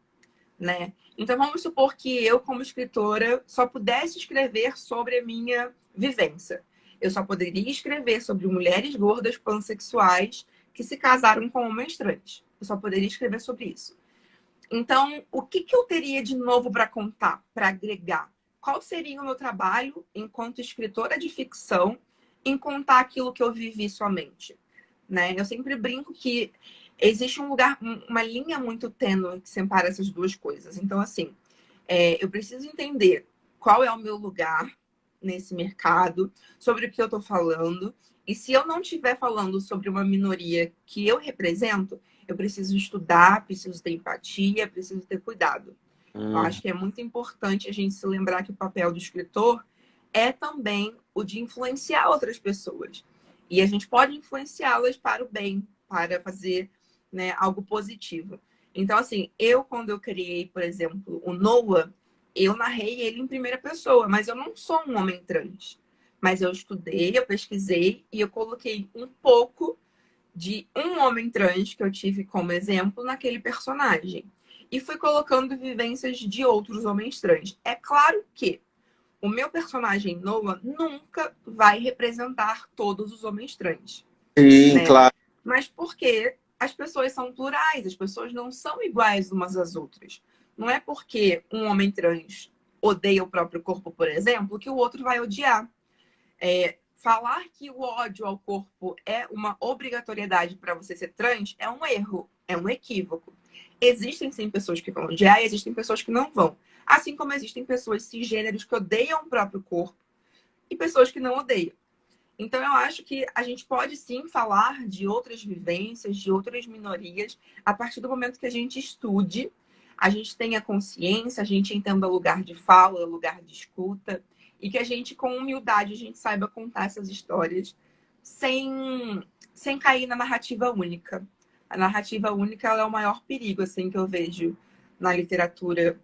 né? Então vamos supor que eu, como escritora, só pudesse escrever sobre a minha vivência. Eu só poderia escrever sobre mulheres gordas pansexuais que se casaram com homens trans. Eu só poderia escrever sobre isso. Então, o que eu teria de novo para contar, para agregar? Qual seria o meu trabalho enquanto escritora de ficção em contar aquilo que eu vivi somente? Né? Eu sempre brinco que existe um lugar, uma linha muito tênue que separa essas duas coisas. Então, assim, eu preciso entender qual é o meu lugar, nesse mercado, sobre o que eu estou falando. E se eu não estiver falando sobre uma minoria que eu represento, eu preciso estudar, preciso ter empatia, preciso ter cuidado. Eu Hum. acho que é muito importante a gente se lembrar que o papel do escritor é também o de influenciar outras pessoas. E a gente pode influenciá-las para o bem, para fazer, né, algo positivo. Então, assim, quando eu criei, por exemplo, o Noah, eu narrei ele em primeira pessoa, mas eu não sou um homem trans. Mas eu estudei, eu pesquisei e eu coloquei um pouco de um homem trans que eu tive como exemplo naquele personagem. E fui colocando vivências de outros homens trans. É claro que o meu personagem Noah nunca vai representar todos os homens trans, Sim, né? claro. Mas porque as pessoas são plurais, as pessoas não são iguais umas às outras. Não é porque um homem trans odeia o próprio corpo, por exemplo, que o outro vai odiar. Falar que o ódio ao corpo é uma obrigatoriedade para você ser trans é um erro, é um equívoco. Existem sim pessoas que vão odiar e existem pessoas que não vão. Assim como existem pessoas cisgêneros que odeiam o próprio corpo e pessoas que não odeiam. Então, eu acho que a gente pode sim falar de outras vivências, de outras minorias, a partir do momento que a gente estude, a gente tenha consciência, a gente entenda o lugar de fala, o lugar de escuta, e que a gente, com humildade, a gente saiba contar essas histórias sem cair na narrativa única. A narrativa única ela é o maior perigo assim, que eu vejo na literatura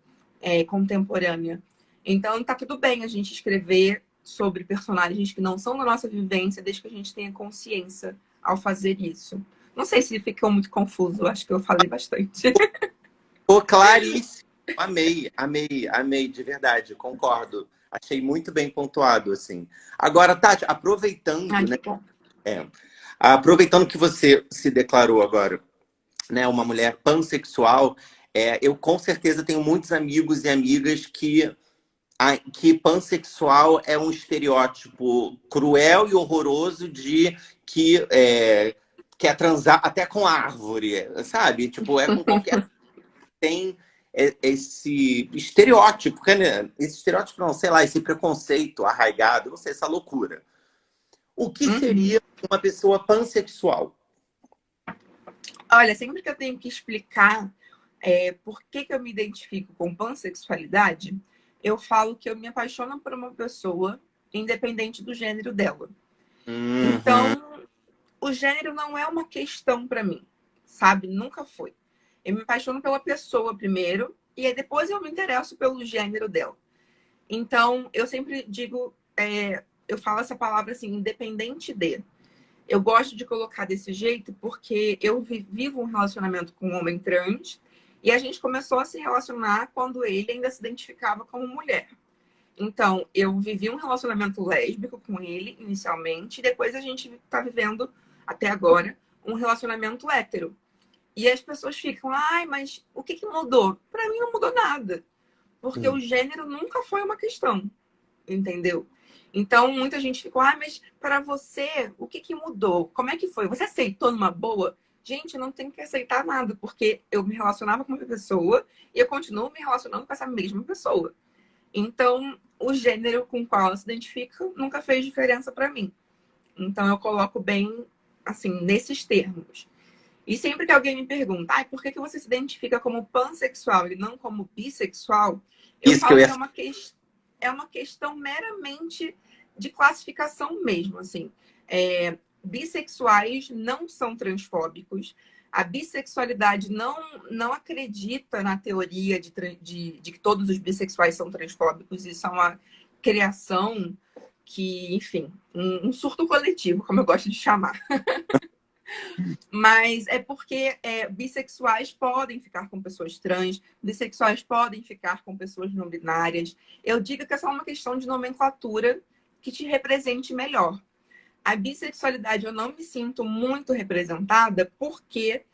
contemporânea. Então, tá tudo bem a gente escrever sobre personagens que não são da nossa vivência, desde que a gente tenha consciência ao fazer isso. Não sei se ficou muito confuso, acho que eu falei bastante. Pô, claríssimo. Amei, amei, amei, de verdade, concordo. Achei muito bem pontuado, assim. Agora, Tati, Ai, aproveitando, né? que bom. é, aproveitando que você se declarou agora, né, uma mulher pansexual, eu com certeza tenho muitos amigos e amigas que pansexual é um estereótipo cruel e horroroso de que quer transar até com árvore, sabe? Tipo, é com qualquer tem esse estereótipo, né? Esse estereótipo não, sei lá, esse preconceito arraigado, não sei, essa loucura. O que Uhum. seria uma pessoa pansexual? Olha, sempre que eu tenho que explicar por que eu me identifico com pansexualidade, eu falo que eu me apaixono por uma pessoa independente do gênero dela. Uhum. Então, o gênero não é uma questão para mim, sabe? Nunca foi. Eu me apaixono pela pessoa primeiro, e aí depois eu me interesso pelo gênero dela. Então, eu sempre digo, eu falo essa palavra assim, independente de. Eu gosto de colocar desse jeito porque eu vivo um relacionamento com um homem trans e a gente começou a se relacionar quando ele ainda se identificava como mulher. Então, eu vivi um relacionamento lésbico com ele inicialmente, e depois a gente está vivendo, até agora, um relacionamento hétero. E as pessoas ficam, ai, mas o que mudou? Para mim não mudou nada, porque o gênero nunca foi uma questão, entendeu? Então, muita gente ficou, ah, mas para você, o que mudou? Como é que foi? Você aceitou numa boa? Gente, eu não tenho que aceitar nada, porque eu me relacionava com uma pessoa e eu continuo me relacionando com essa mesma pessoa. Então, o gênero com o qual ela se identifica nunca fez diferença para mim. Então, eu coloco bem, assim, nesses termos. E sempre que alguém me pergunta, ah, por que você se identifica como pansexual e não como bissexual? Eu Isso que eu falo ia que é uma questão meramente de classificação mesmo, assim. Bissexuais não são transfóbicos. A bissexualidade não acredita na teoria de que todos os bissexuais são transfóbicos. Isso é uma criação que, enfim, um surto coletivo, como eu gosto de chamar. Mas é porque bissexuais podem ficar com pessoas trans, bissexuais podem ficar com pessoas não binárias. Eu digo que é só uma questão de nomenclatura que te represente melhor. A bissexualidade eu não me sinto muito representada porque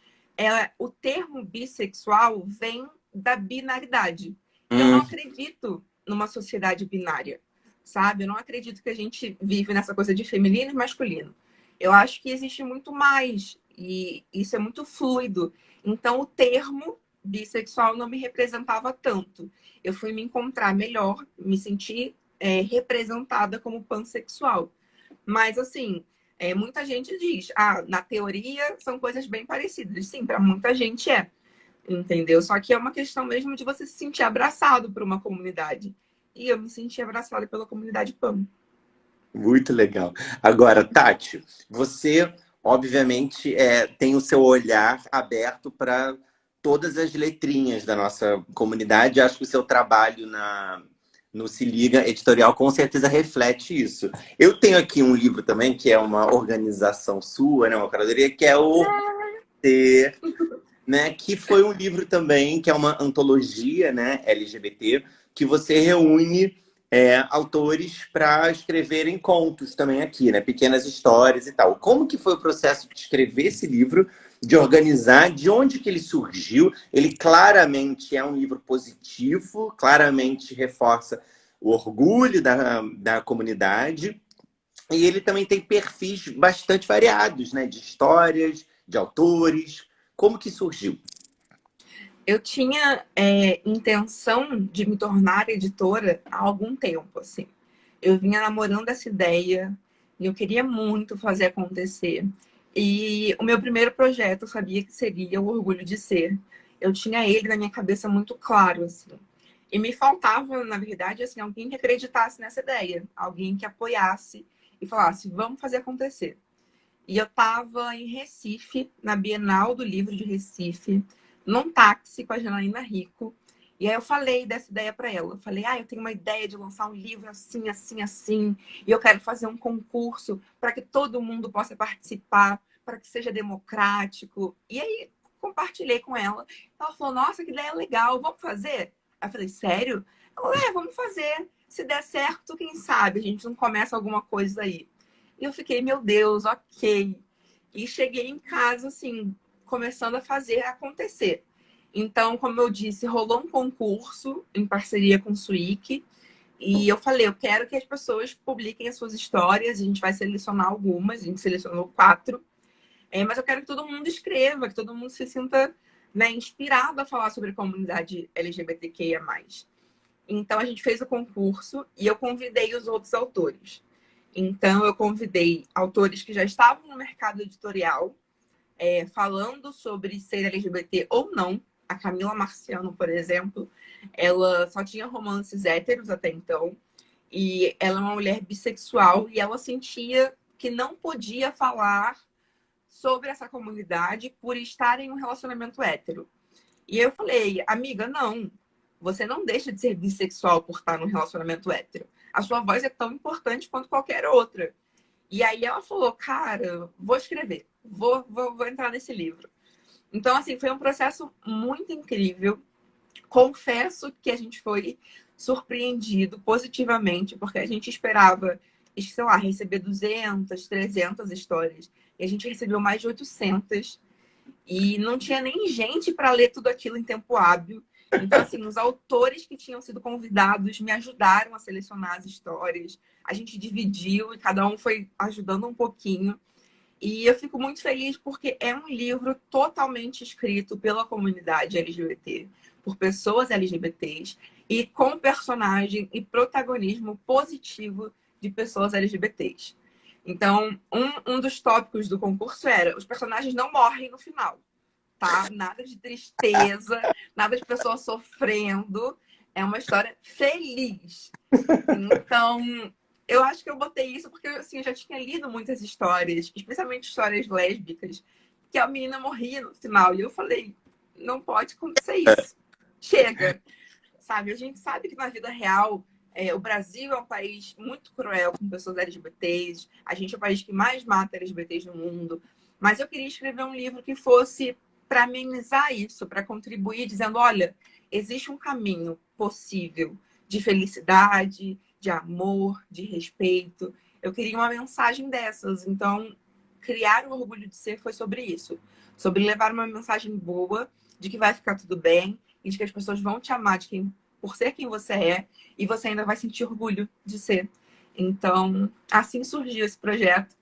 o termo bissexual vem da binaridade. E eu não Hum, acredito numa sociedade binária, sabe? Eu não acredito que a gente vive nessa coisa de feminino e masculino. Eu acho que existe muito mais e isso é muito fluido. Então, o termo bissexual não me representava tanto. Eu fui me encontrar melhor, me sentir representada como pansexual. Mas, assim, muita gente diz, na teoria são coisas bem parecidas. Sim, para muita gente é, entendeu? Só que é uma questão mesmo de você se sentir abraçado por uma comunidade. E eu me senti abraçada pela comunidade pan. Muito legal. Agora, Tati, você, obviamente, tem o seu olhar aberto para todas as letrinhas da nossa comunidade. Acho que o seu trabalho no Se Liga Editorial com certeza reflete isso. Eu tenho aqui um livro também, que é uma organização sua, né, uma curadoria, que é o Ter, né, que foi um livro também, que é uma antologia, né, LGBT, que você reúne autores para escreverem contos também aqui, né, pequenas histórias e tal. Como que foi o processo de escrever esse livro, de organizar, de onde que ele surgiu? Ele claramente é um livro positivo, claramente reforça o orgulho da comunidade, e ele também tem perfis bastante variados, né, de histórias, de autores. Como que surgiu? Eu tinha intenção de me tornar editora há algum tempo, assim. Eu vinha namorando essa ideia e eu queria muito fazer acontecer. E o meu primeiro projeto eu sabia que seria o Orgulho de Ser. Eu tinha ele na minha cabeça muito claro, assim. E me faltava, na verdade, assim, alguém que acreditasse nessa ideia, alguém que apoiasse e falasse, vamos fazer acontecer. E eu estava em Recife, na Bienal do Livro de Recife, num táxi com a Janaína Rico. E aí eu falei dessa ideia para ela. Eu falei, eu tenho uma ideia de lançar um livro assim, assim, assim. E eu quero fazer um concurso para que todo mundo possa participar, para que seja democrático. E aí compartilhei com ela. Ela falou, nossa, que ideia legal, vamos fazer? Aí eu falei, sério? Ela, vamos fazer. Se der certo, quem sabe a gente não começa alguma coisa aí. E eu fiquei, meu Deus, ok. E cheguei em casa, assim, começando a fazer acontecer. Então, como eu disse, rolou um concurso em parceria com o Suíque. E eu falei, eu quero que as pessoas publiquem as suas histórias. A gente vai selecionar algumas, a gente selecionou 4. Mas eu quero que todo mundo escreva, que todo mundo se sinta, né, inspirado a falar sobre a comunidade LGBTQIA+. Então, a gente fez o concurso e eu convidei os outros autores. Então, eu convidei autores que já estavam no mercado editorial, falando sobre ser LGBT ou não. A Camila Marciano, por exemplo, ela só tinha romances héteros até então. E ela é uma mulher bissexual e ela sentia que não podia falar sobre essa comunidade por estar em um relacionamento hétero. E eu falei, amiga, não. Você não deixa de ser bissexual por estar num relacionamento hétero. A sua voz é tão importante quanto qualquer outra. E aí ela falou, cara, vou escrever, vou entrar nesse livro. Então, assim, foi um processo muito incrível. Confesso que a gente foi surpreendido positivamente, porque a gente esperava, sei lá, receber 200, 300 histórias. E a gente recebeu mais de 800. E não tinha nem gente para ler tudo aquilo em tempo hábil. Então, assim, os autores que tinham sido convidados me ajudaram a selecionar as histórias. A gente dividiu e cada um foi ajudando um pouquinho. E eu fico muito feliz porque é um livro totalmente escrito pela comunidade LGBT, por pessoas LGBTs e com personagem e protagonismo positivo de pessoas LGBTs. Então, um dos tópicos do concurso era os personagens não morrem no final, tá? Nada de tristeza, nada de pessoa sofrendo. É uma história feliz. Então, eu acho que eu botei isso porque assim, eu já tinha lido muitas histórias, especialmente histórias lésbicas, que a menina morria no final. E eu falei, não pode acontecer isso. Chega. Sabe? A gente sabe que na vida real, o Brasil é um país muito cruel com pessoas LGBTs. A gente é o país que mais mata LGBTs no mundo. Mas eu queria escrever um livro que fosse para amenizar isso, para contribuir, dizendo, olha, existe um caminho possível de felicidade, de amor, de respeito. Eu queria uma mensagem dessas. Então, criar o Orgulho de Ser foi sobre isso. Sobre levar uma mensagem boa, de que vai ficar tudo bem, e de que as pessoas vão te amar por ser quem você é, e você ainda vai sentir orgulho de ser. Então, assim surgiu esse projeto.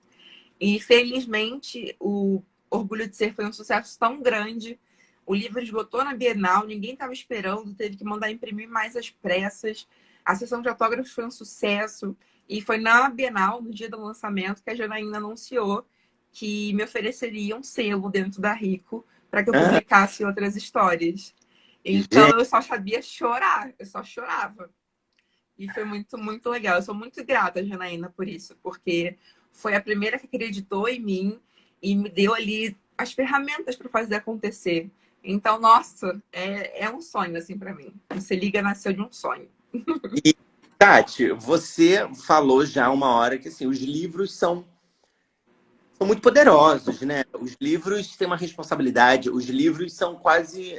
E, felizmente, o Orgulho de Ser foi um sucesso tão grande. O livro esgotou na Bienal, ninguém estava esperando, teve que mandar imprimir mais às pressas. A sessão de autógrafos foi um sucesso. E foi na Bienal, no dia do lançamento, que a Janaína anunciou que me ofereceria um selo dentro da Rico para que eu Ah, publicasse outras histórias. Então gente, eu só sabia chorar, eu só chorava. E foi muito, muito legal. Eu sou muito grata, Janaína, por isso, porque foi a primeira que acreditou em mim e me deu ali as ferramentas para fazer acontecer. Então, nossa, é um sonho, assim, para mim. Você liga, nasceu de um sonho. e, Tati, você falou já uma hora que assim, os livros são muito poderosos, né? Os livros têm uma responsabilidade, os livros são quase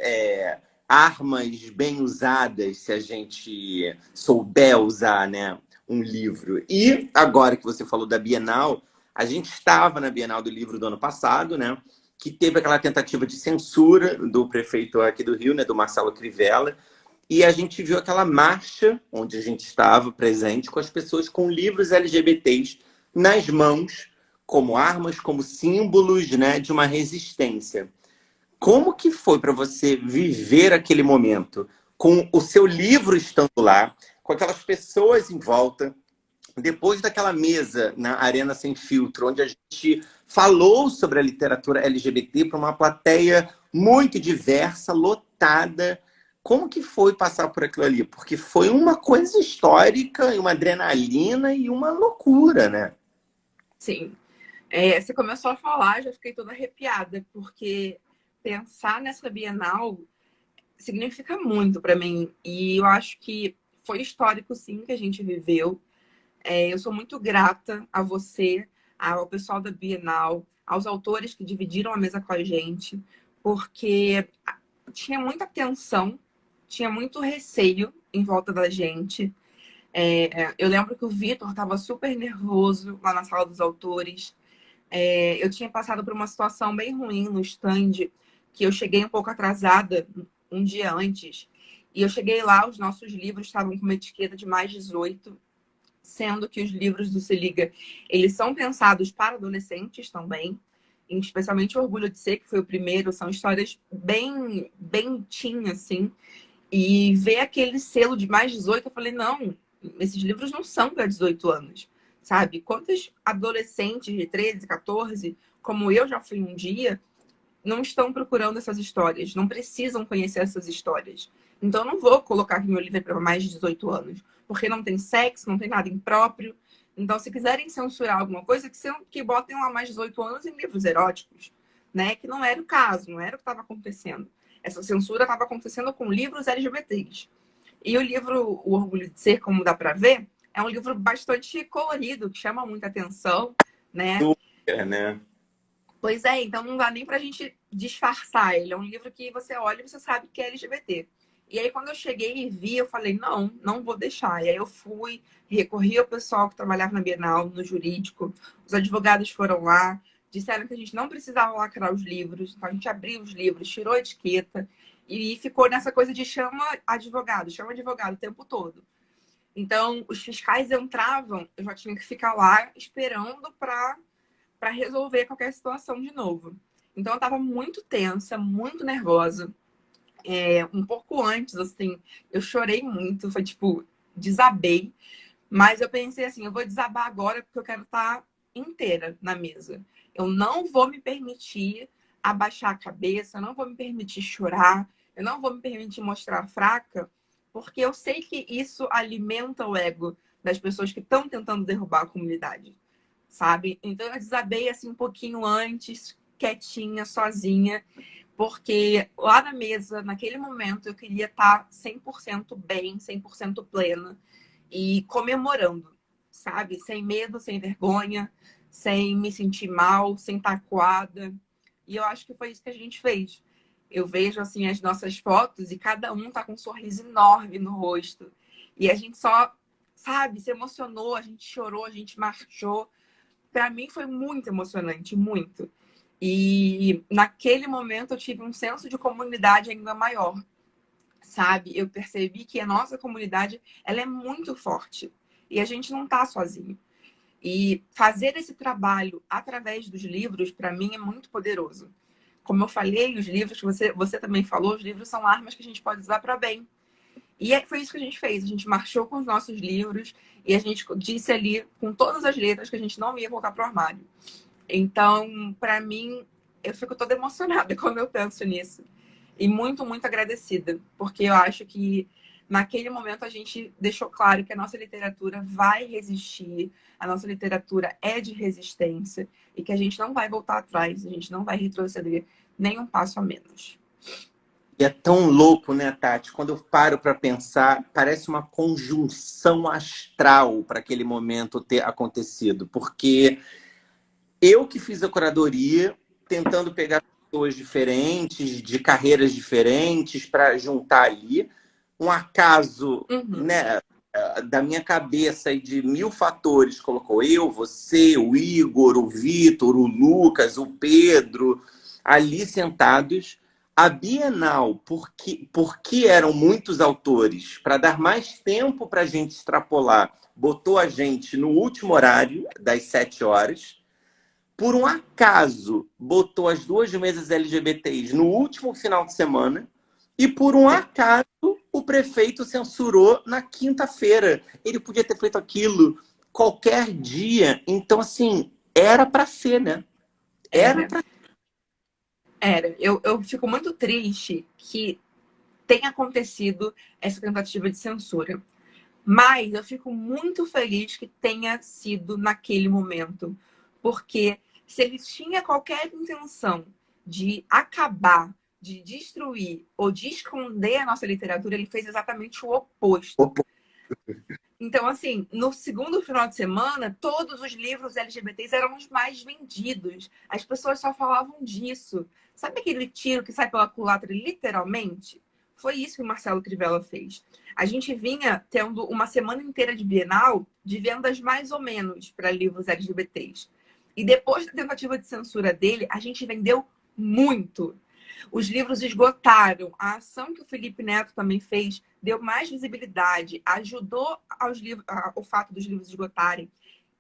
armas bem usadas, se a gente souber usar, né, um livro. E agora que você falou da Bienal, a gente estava na Bienal do Livro do ano passado, né? Que teve aquela tentativa de censura do prefeito aqui do Rio, né, do Marcelo Crivella, e a gente viu aquela marcha onde a gente estava presente com as pessoas com livros LGBTs nas mãos, como armas, como símbolos, né, de uma resistência. Como que foi para você viver aquele momento com o seu livro estando lá, com aquelas pessoas em volta, depois daquela mesa na Arena Sem Filtro, onde a gente falou sobre a literatura LGBT para uma plateia muito diversa, lotada. Como que foi passar por aquilo ali? Porque foi uma coisa histórica, uma adrenalina e uma loucura, né? Sim. Você começou a falar, já fiquei toda arrepiada, porque pensar nessa Bienal significa muito para mim. E eu acho que foi histórico, sim, que a gente viveu. Eu sou muito grata a você, ao pessoal da Bienal, aos autores que dividiram a mesa com a gente, porque tinha muita tensão, tinha muito receio em volta da gente. Eu lembro que o Vitor estava super nervoso lá na sala dos autores. Eu tinha passado por uma situação bem ruim no stand, que eu cheguei um pouco atrasada um dia antes. E eu cheguei lá, os nossos livros estavam com uma etiqueta de mais 18, sendo que os livros do Se Liga, eles são pensados para adolescentes também, especialmente o Orgulho de Ser, que foi o primeiro, são histórias bem teen, assim. E ver aquele selo de mais 18, eu falei, não, esses livros não são para 18 anos, sabe? Quantos adolescentes de 13, 14, como eu já fui um dia, não estão procurando essas histórias, não precisam conhecer essas histórias. Então, eu não vou colocar que meu livro é para mais de 18 anos, porque não tem sexo, não tem nada impróprio. Então, se quiserem censurar alguma coisa, que botem lá mais de 18 anos em livros eróticos, né? Que não era o caso, não era o que estava acontecendo. Essa censura estava acontecendo com livros LGBTs. E o livro O Orgulho de Ser, como dá para ver, é um livro bastante colorido, que chama muita atenção, né? Super, né? Pois é, então não dá nem pra gente disfarçar. Ele é um livro que você olha e você sabe que é LGBT. E aí, quando eu cheguei e vi, eu falei, não, não vou deixar. E aí eu fui, recorri ao pessoal que trabalhava na Bienal, no jurídico. Os advogados foram lá, disseram que a gente não precisava lacrar os livros. Então a gente abriu os livros, tirou a etiqueta e ficou nessa coisa de chama advogado o tempo todo. Então, os fiscais entravam, eu já tinha que ficar lá esperando para resolver qualquer situação de novo. Então eu estava muito tensa, muito nervosa. Um pouco antes, assim, eu chorei muito, foi tipo, desabei. Mas eu pensei assim, eu vou desabar agora porque eu quero estar inteira na mesa. Eu não vou me permitir abaixar a cabeça, eu não vou me permitir chorar, eu não vou me permitir mostrar fraca, porque eu sei que isso alimenta o ego das pessoas que estão tentando derrubar a comunidade, sabe? Então eu desabei assim um pouquinho antes, quietinha, sozinha, porque lá na mesa, naquele momento, eu queria estar 100% bem, 100% plena e comemorando, sabe? Sem medo, sem vergonha, sem me sentir mal, sem estar acuada. E eu acho que foi isso que a gente fez. Eu vejo assim as nossas fotos e cada um tá com um sorriso enorme no rosto. E a gente só, sabe, se emocionou, a gente chorou, a gente marchou. Para mim foi muito emocionante, muito. E naquele momento eu tive um senso de comunidade ainda maior, sabe? Eu percebi que a nossa comunidade, ela é muito forte e a gente não tá sozinho. E fazer esse trabalho através dos livros, para mim, é muito poderoso. Como eu falei, os livros, você também falou, os livros são armas que a gente pode usar para bem. Foi isso que a gente fez. A gente marchou com os nossos livros e a gente disse ali, com todas as letras, que a gente não ia voltar para o armário. Então, para mim, eu fico toda emocionada quando eu penso nisso. E muito, muito agradecida. Porque eu acho que naquele momento a gente deixou claro que a nossa literatura vai resistir, a nossa literatura é de resistência e que a gente não vai voltar atrás, a gente não vai retroceder nem um passo a menos. E é tão louco, né, Tati? Quando eu paro para pensar, parece uma conjunção astral para aquele momento ter acontecido. Porque eu que fiz a curadoria, tentando pegar pessoas diferentes, de carreiras diferentes, para juntar ali. Um acaso, né, da minha cabeça e de mil fatores colocou eu, você, o Igor, o Vitor, o Lucas, o Pedro, ali sentados. A Bienal, porque eram muitos autores, para dar mais tempo para a gente extrapolar, botou a gente no último horário, das 7 horas. Por um acaso, botou as duas mesas LGBTs no último final de semana. E por um acaso, o prefeito censurou na quinta-feira. Ele podia ter feito aquilo qualquer dia. Então, assim, era para ser, né? Era para Era. Eu fico muito triste que tenha acontecido essa tentativa de censura. Mas eu fico muito feliz que tenha sido naquele momento. Porque se ele tinha qualquer intenção de acabar, de destruir ou de esconder a nossa literatura, ele fez exatamente o oposto. Então, assim, no segundo final de semana, todos os livros LGBTs eram os mais vendidos. As pessoas só falavam disso. Sabe aquele tiro que sai pela culatra, literalmente? Foi isso que o Marcelo Crivella fez. A gente vinha tendo uma semana inteira de Bienal de vendas mais ou menos para livros LGBTs. E depois da tentativa de censura dele, a gente vendeu muito. Os livros esgotaram. A ação que o Felipe Neto também fez deu mais visibilidade, ajudou o fato dos livros esgotarem.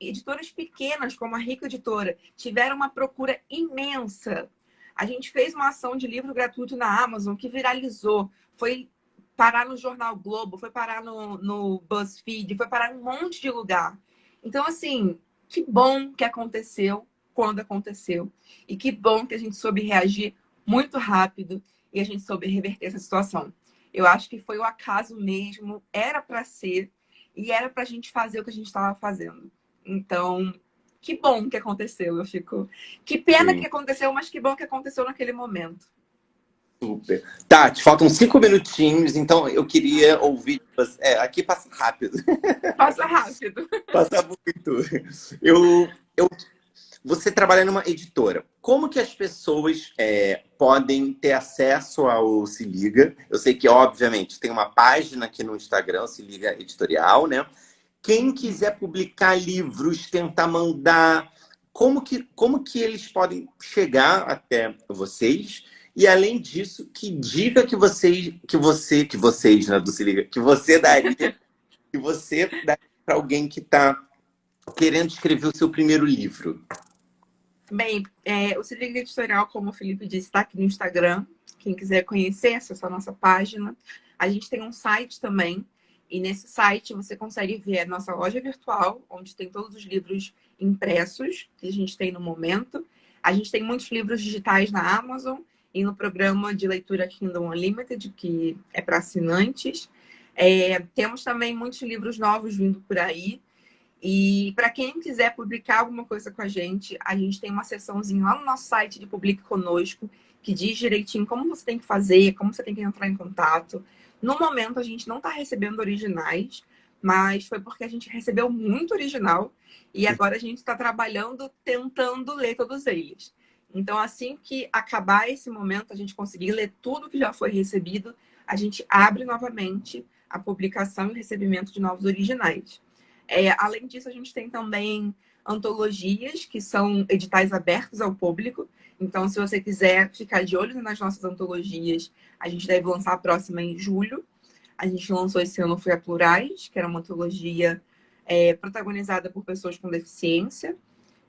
Editoras pequenas, como a Rica Editora, tiveram uma procura imensa. A gente fez uma ação de livro gratuito na Amazon que viralizou. Foi parar no Jornal Globo, foi parar no BuzzFeed, foi parar em um monte de lugar. Então, assim, que bom que aconteceu quando aconteceu. E que bom que a gente soube reagir muito rápido e a gente soube reverter essa situação. Eu acho que foi o acaso mesmo, era para ser e era para a gente fazer o que a gente estava fazendo. Então, que bom que aconteceu. Eu fico. Que pena Sim. que aconteceu, mas que bom que aconteceu naquele momento. Super. Tati, faltam 5 minutinhos, então eu queria ouvir. Aqui passa rápido. Passa rápido. Passa muito. Eu, você trabalha numa editora. Como que as pessoas podem ter acesso ao Se Liga? Eu sei que, obviamente, tem uma página aqui no Instagram, Se Liga Editorial, né? Quem quiser publicar livros, tentar mandar, como que eles podem chegar até vocês? E, além disso, que dica que vocês, né, do Se Liga, que você daria para alguém que está querendo escrever o seu primeiro livro? Bem, o Se Liga Editorial, como o Felipe disse, está aqui no Instagram. Quem quiser conhecer, acessa a nossa página. A gente tem um site também. E nesse site você consegue ver a nossa loja virtual, onde tem todos os livros impressos que a gente tem no momento. A gente tem muitos livros digitais na Amazon e no programa de leitura Kindle Unlimited, que é para assinantes. Temos também muitos livros novos vindo por aí. E para quem quiser publicar alguma coisa com a gente tem uma seçãozinha lá no nosso site de Publique Conosco, que diz direitinho como você tem que fazer, como você tem que entrar em contato. No momento, a gente não está recebendo originais, mas foi porque a gente recebeu muito original e agora a gente está trabalhando, tentando ler todos eles. Então, assim que acabar esse momento, a gente conseguir ler tudo que já foi recebido, a gente abre novamente a publicação e recebimento de novos originais. Além disso, a gente tem também antologias, que são editais abertos ao público. Então, se você quiser ficar de olho nas nossas antologias, a gente deve lançar a próxima em julho. A gente lançou esse ano Foi a Plurais, que era uma antologia protagonizada por pessoas com deficiência.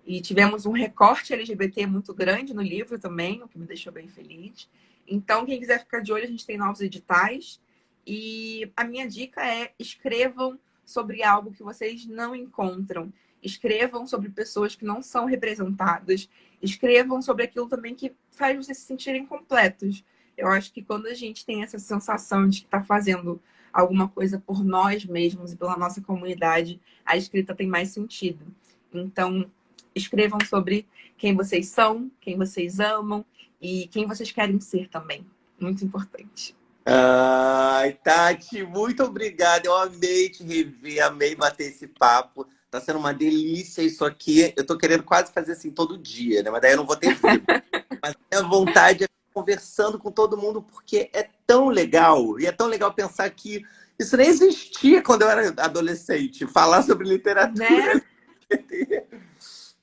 E tivemos um recorte LGBT muito grande no livro também, o que me deixou bem feliz. Então, quem quiser ficar de olho, a gente tem novos editais. E a minha dica é: escrevam sobre algo que vocês não encontram. Escrevam sobre pessoas que não são representadas. Escrevam sobre aquilo também que faz vocês se sentirem completos. Eu acho que quando a gente tem essa sensação de que está fazendo alguma coisa por nós mesmos e pela nossa comunidade, a escrita tem mais sentido. Então, escrevam sobre quem vocês são, quem vocês amam e quem vocês querem ser também. Muito importante. Ai, Tati, muito obrigada. Eu amei te rever, amei bater esse papo. Tá sendo uma delícia isso aqui. Eu tô querendo quase fazer assim todo dia, né? Mas daí eu não vou ter vida. Mas a minha vontade é conversando com todo mundo, porque é tão legal. E é tão legal pensar que isso nem existia quando eu era adolescente. Falar sobre literatura. Né?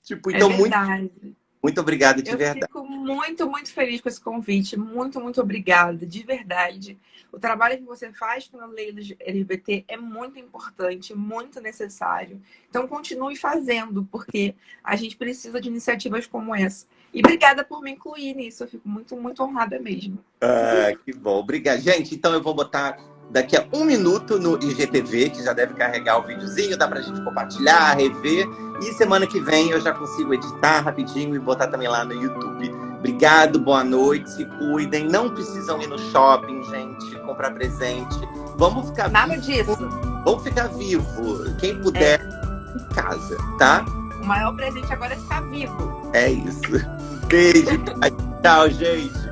Tipo, É então, verdade. muito obrigado de Eu verdade. fico muito, muito feliz com esse convite. Muito, muito obrigada, de verdade. O trabalho que você faz com a lei LGBT é muito importante, muito necessário. Então, continue fazendo, porque a gente precisa de iniciativas como essa. E obrigada por me incluir nisso. Eu fico muito, muito honrada mesmo. Ah, que bom. Obrigado. Gente, então eu vou botar daqui a 1 minuto no IGTV, que já deve carregar o videozinho, dá pra gente compartilhar, rever. E semana que vem eu já consigo editar rapidinho e botar também lá no YouTube. Obrigado, boa noite, se cuidem. Não precisam ir no shopping, gente, comprar presente. Vamos ficar Nada vivo. disso. Vamos ficar vivo. Quem puder, em casa, tá? O maior presente agora é ficar vivo. É isso. Beijo. Tchau, gente.